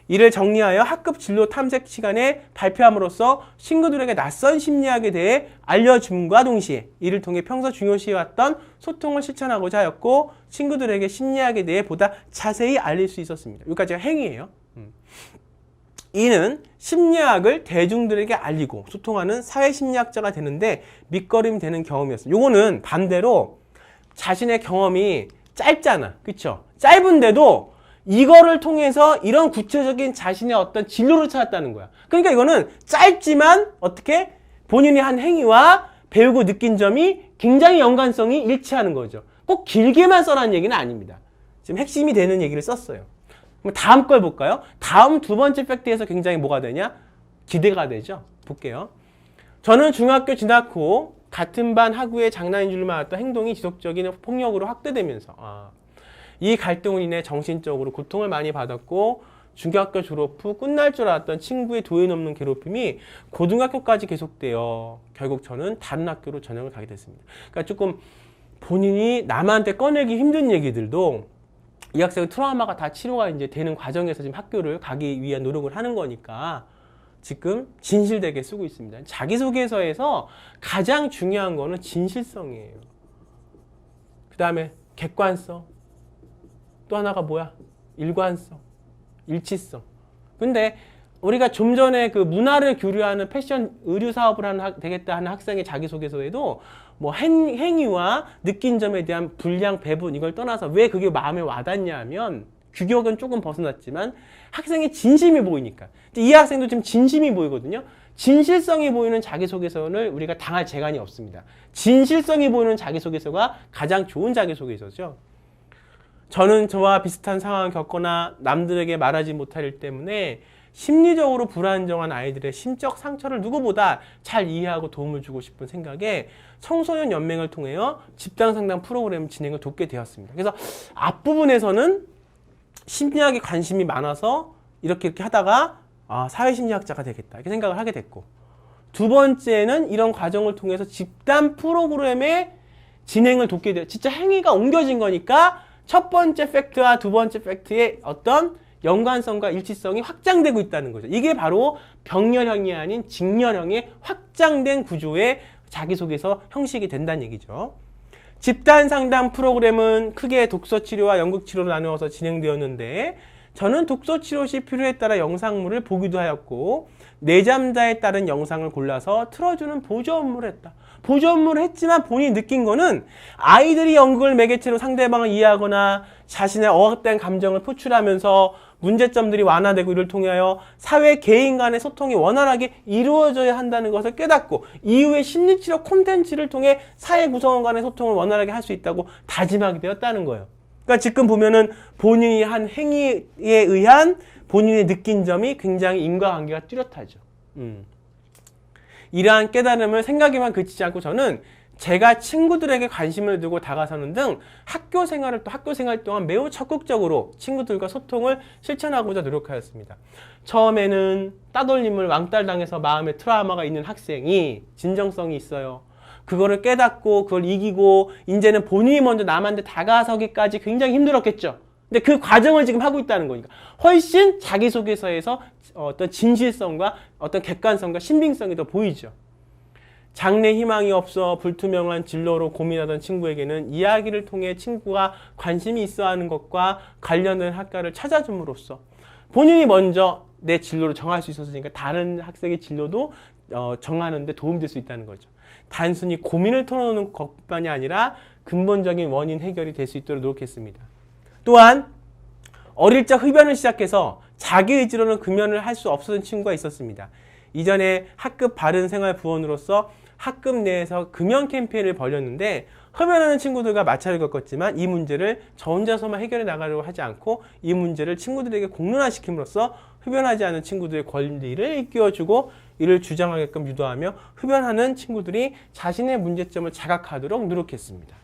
이를 정리하여 학급 진로 탐색 시간에 발표함으로써 친구들에게 낯선 심리학에 대해 알려줌과 동시에 이를 통해 평소 중요시해왔던 소통을 실천하고자 하였고, 친구들에게 심리학에 대해 보다 자세히 알릴 수 있었습니다. 여기까지가 행위예요. 이는 심리학을 대중들에게 알리고 소통하는 사회심리학자가 되는데 밑거름이 되는 경험이었어요. 요거는 반대로 자신의 경험이 짧잖아. 그쵸? 짧은데도 이거를 통해서 이런 구체적인 자신의 어떤 진로를 찾았다는 거야. 그러니까 이거는 짧지만 어떻게 본인이 한 행위와 배우고 느낀 점이 굉장히 연관성이 일치하는 거죠. 꼭 길게만 써라는 얘기는 아닙니다. 지금 핵심이 되는 얘기를 썼어요. 그럼 다음 걸 볼까요? 다음 두 번째 팩트에서 굉장히 뭐가 되냐? 기대가 되죠. 볼게요. 저는 중학교 진학 후 같은 반 학우의 장난인 줄만 알았던 행동이 지속적인 폭력으로 확대되면서 이 갈등으로 인해 정신적으로 고통을 많이 받았고, 중학교 졸업 후 끝날 줄 알았던 친구의 도에 넘는 괴롭힘이 고등학교까지 계속되어 결국 저는 다른 학교로 전학을 가게 됐습니다. 그러니까 조금 본인이 남한테 꺼내기 힘든 얘기들도 이 학생은 트라우마가 다 치료가 이제 되는 과정에서 지금 학교를 가기 위한 노력을 하는 거니까 지금 진실되게 쓰고 있습니다. 자기소개서에서 가장 중요한 거는 진실성이에요. 그 다음에 객관성. 또 하나가 뭐야? 일관성, 일치성. 근데 우리가 좀 전에 그 문화를 교류하는 패션 의류 사업을 되겠다 하는 학생의 자기소개서에도 뭐 행위와 느낀 점에 대한 분량 배분 이걸 떠나서 왜 그게 마음에 와닿냐 하면 규격은 조금 벗어났지만 학생의 진심이 보이니까. 이 학생도 지금 진심이 보이거든요. 진실성이 보이는 자기소개서를 우리가 당할 재간이 없습니다. 진실성이 보이는 자기소개서가 가장 좋은 자기소개서죠. 저는 저와 비슷한 상황을 겪거나 남들에게 말하지 못할 일 때문에 심리적으로 불안정한 아이들의 심적 상처를 누구보다 잘 이해하고 도움을 주고 싶은 생각에 청소년 연맹을 통하여 집단상담 프로그램 진행을 돕게 되었습니다. 그래서 앞부분에서는 심리학에 관심이 많아서 이렇게 하다가 사회심리학자가 되겠다 이렇게 생각을 하게 됐고, 두 번째는 이런 과정을 통해서 집단 프로그램의 진행을 돕게 돼요. 진짜 행위가 옮겨진 거니까 첫 번째 팩트와 두 번째 팩트의 어떤 연관성과 일치성이 확장되고 있다는 거죠. 이게 바로 병렬형이 아닌 직렬형의 확장된 구조의 자기소개서 형식이 된다는 얘기죠. 집단 상담 프로그램은 크게 독서 치료와 연극 치료로 나누어서 진행되었는데, 저는 독서 치료 시 필요에 따라 영상물을 보기도 하였고 내잠자에 따른 영상을 골라서 틀어주는 보조 업무를 했다. 보조 업무를 했지만 본인이 느낀 거는 아이들이 연극을 매개체로 상대방을 이해하거나 자신의 억압된 감정을 표출하면서 문제점들이 완화되고 이를 통하여 사회 개인 간의 소통이 원활하게 이루어져야 한다는 것을 깨닫고 이후에 심리치료 콘텐츠를 통해 사회 구성원 간의 소통을 원활하게 할 수 있다고 다짐하게 되었다는 거예요. 그러니까 지금 보면은 본인이 한 행위에 의한 본인의 느낀 점이 굉장히 인과관계가 뚜렷하죠. 이러한 깨달음을 생각에만 그치지 않고 저는 제가 친구들에게 관심을 두고 다가서는 등 학교 생활 동안 매우 적극적으로 친구들과 소통을 실천하고자 노력하였습니다. 처음에는 따돌림을 왕따당해서 마음에 트라우마가 있는 학생이 진정성이 있어요. 그거를 깨닫고 그걸 이기고 이제는 본인이 먼저 남한테 다가서기까지 굉장히 힘들었겠죠. 근데 그 과정을 지금 하고 있다는 거니까 훨씬 자기소개서에서 어떤 진실성과 어떤 객관성과 신빙성이 더 보이죠. 장래 희망이 없어 불투명한 진로로 고민하던 친구에게는 이야기를 통해 친구가 관심이 있어 하는 것과 관련된 학과를 찾아줌으로써 본인이 먼저 내 진로를 정할 수 있었으니까 다른 학생의 진로도 정하는 데 도움될 수 있다는 거죠. 단순히 고민을 털어놓는 것만이 아니라 근본적인 원인 해결이 될 수 있도록 노력했습니다. 또한 어릴 적 흡연을 시작해서 자기 의지로는 금연을 할 수 없었던 친구가 있었습니다. 이전에 학급 바른생활부원으로서 학급 내에서 금연 캠페인을 벌였는데 흡연하는 친구들과 마찰을 겪었지만 이 문제를 저 혼자서만 해결해 나가려고 하지 않고 이 문제를 친구들에게 공론화시킴으로써 흡연하지 않은 친구들의 권리를 일깨워주고 이를 주장하게끔 유도하며 흡연하는 친구들이 자신의 문제점을 자각하도록 노력했습니다.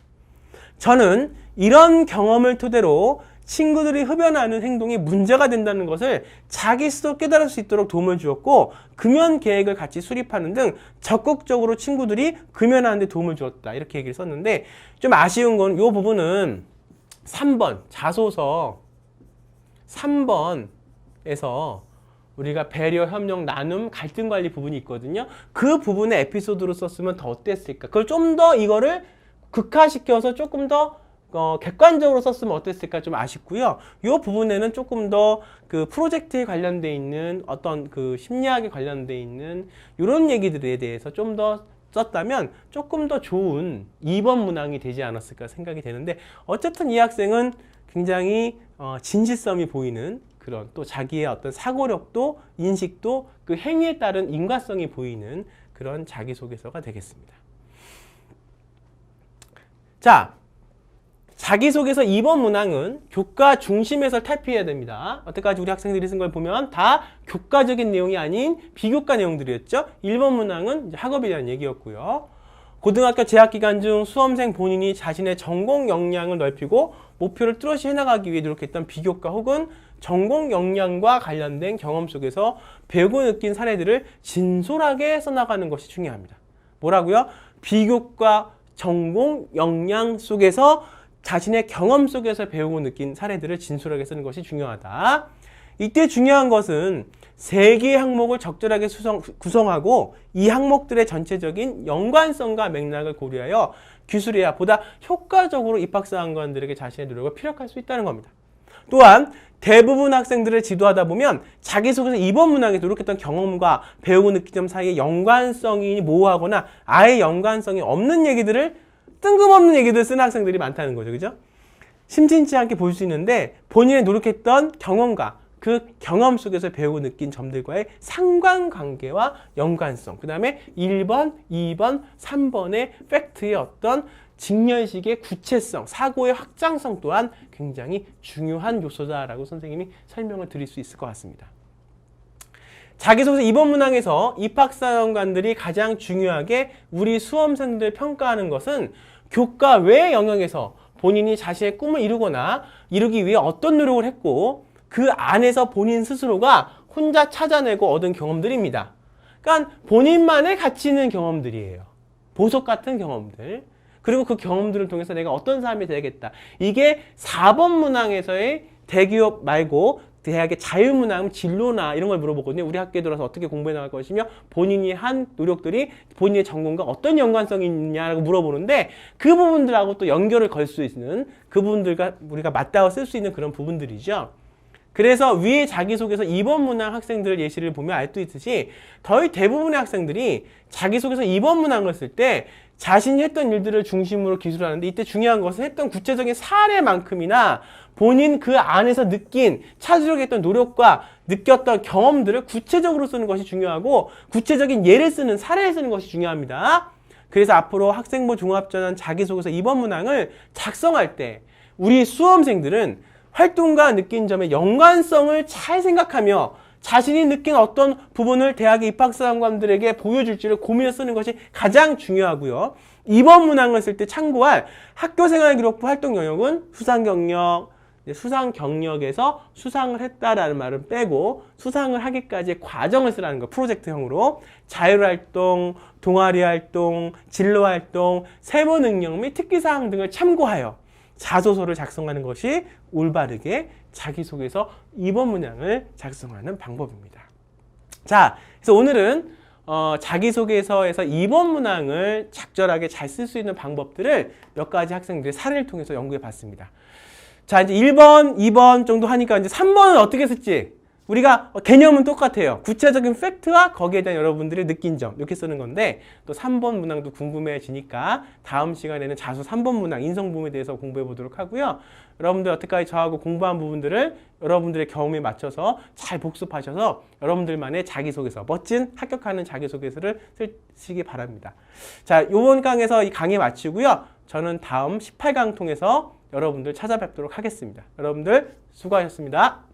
저는 이런 경험을 토대로 친구들이 흡연하는 행동이 문제가 된다는 것을 자기 스스로 깨달을 수 있도록 도움을 주었고 금연 계획을 같이 수립하는 등 적극적으로 친구들이 금연하는 데 도움을 주었다. 이렇게 얘기를 썼는데 좀 아쉬운 건 이 부분은 3번 자소서 3번에서 우리가 배려, 협력, 나눔, 갈등 관리 부분이 있거든요. 그 부분에 에피소드로 썼으면 더 어땠을까? 그걸 좀 더 이거를 극화시켜서 조금 더 객관적으로 썼으면 어땠을까 좀 아쉽고요. 이 부분에는 조금 더 그 프로젝트에 관련돼 있는 어떤 그 심리학에 관련돼 있는 이런 얘기들에 대해서 좀 더 썼다면 조금 더 좋은 2번 문항이 되지 않았을까 생각이 되는데 어쨌든 이 학생은 굉장히 진실성이 보이는 그런 또 자기의 어떤 사고력도 인식도 그 행위에 따른 인과성이 보이는 그런 자기소개서가 되겠습니다. 자, 자기소개서 2번 문항은 교과 중심에서 탈피해야 됩니다. 여태까지 우리 학생들이 쓴 걸 보면 다 교과적인 내용이 아닌 비교과 내용들이었죠. 1번 문항은 이제 학업에 대한 얘기였고요. 고등학교 재학 기간 중 수험생 본인이 자신의 전공 역량을 넓히고 목표를 뚜렷이 해나가기 위해 노력했던 비교과 혹은 전공 역량과 관련된 경험 속에서 배우고 느낀 사례들을 진솔하게 써나가는 것이 중요합니다. 뭐라고요? 비교과 전공, 역량 속에서 자신의 경험 속에서 배우고 느낀 사례들을 진솔하게 쓰는 것이 중요하다. 이때 중요한 것은 3개의 항목을 적절하게 구성하고 이 항목들의 전체적인 연관성과 맥락을 고려하여 기술해야 보다 효과적으로 입학사관관들에게 자신의 노력을 피력할 수 있다는 겁니다. 또한 대부분 학생들을 지도하다 보면 자기소개서 2번 문항에 노력했던 경험과 배우고 느낀 점 사이의 연관성이 모호하거나 아예 연관성이 없는 얘기들을 뜬금없는 얘기들을 쓰는 학생들이 많다는 거죠. 그죠? 심심치 않게 볼 수 있는데 본인의 노력했던 경험과 그 경험 속에서 배우고 느낀 점들과의 상관관계와 연관성, 그 다음에 1번, 2번, 3번의 팩트의 어떤 직렬식의 구체성, 사고의 확장성 또한 굉장히 중요한 요소다라고 선생님이 설명을 드릴 수 있을 것 같습니다. 자기소개서 2번 문항에서 입학사관관들이 가장 중요하게 우리 수험생들 평가하는 것은 교과 외 영역에서 본인이 자신의 꿈을 이루거나 이루기 위해 어떤 노력을 했고 그 안에서 본인 스스로가 혼자 찾아내고 얻은 경험들입니다. 그러니까 본인만의 가치 있는 경험들이에요. 보석 같은 경험들. 그리고 그 경험들을 통해서 내가 어떤 사람이 되겠다. 이게 4번 문항에서의 대기업 말고 대학의 자유문항, 진로나 이런 걸 물어보거든요. 우리 학교에 들어서 어떻게 공부해 나갈 것이며 본인이 한 노력들이 본인의 전공과 어떤 연관성이 있냐라고 물어보는데 그 부분들하고 또 연결을 걸 수 있는 그 부분들과 우리가 맞닿아 쓸 수 있는 그런 부분들이죠. 그래서 위에 자기소개서 2번 문항 학생들 예시를 보면 알 수 있듯이 거의 대부분의 학생들이 자기소개서 2번 문항을 쓸 때 자신이 했던 일들을 중심으로 기술하는데 이때 중요한 것은 했던 구체적인 사례만큼이나 본인 그 안에서 느낀 찾으려고 했던 노력과 느꼈던 경험들을 구체적으로 쓰는 것이 중요하고 구체적인 예를 쓰는 사례를 쓰는 것이 중요합니다. 그래서 앞으로 학생부 종합전환 자기소개서 2번 문항을 작성할 때 우리 수험생들은 활동과 느낀 점의 연관성을 잘 생각하며 자신이 느낀 어떤 부분을 대학의 입학사관관들에게 보여줄지를 고민해 쓰는 것이 가장 중요하고요. 2번 문항을 쓸 때 참고할 학교생활기록부 활동 영역은 수상경력, 수상경력에서 수상을 했다라는 말은 빼고 수상을 하기까지의 과정을 쓰라는 거, 프로젝트형으로. 자율활동, 동아리활동, 진로활동, 세부능력 및 특기사항 등을 참고하여 자소서를 작성하는 것이 올바르게 자기소개서 2번 문항을 작성하는 방법입니다. 자, 그래서 오늘은 자기소개서에서 2번 문항을 적절하게 잘 쓸 수 있는 방법들을 몇 가지 학생들의 사례를 통해서 연구해 봤습니다. 자, 이제 1번, 2번 정도 하니까 이제 3번은 어떻게 쓸지. 우리가 개념은 똑같아요. 구체적인 팩트와 거기에 대한 여러분들이 느낀 점 이렇게 쓰는 건데 또 3번 문항도 궁금해지니까 다음 시간에는 자수 3번 문항 인성부에 대해서 공부해 보도록 하고요. 여러분들 여태까지 저하고 공부한 부분들을 여러분들의 경험에 맞춰서 잘 복습하셔서 여러분들만의 자기소개서, 멋진 합격하는 자기소개서를 쓰시기 바랍니다. 자, 이번 강에서 이 강의 마치고요. 저는 다음 18강 통해서 여러분들 찾아뵙도록 하겠습니다. 여러분들 수고하셨습니다.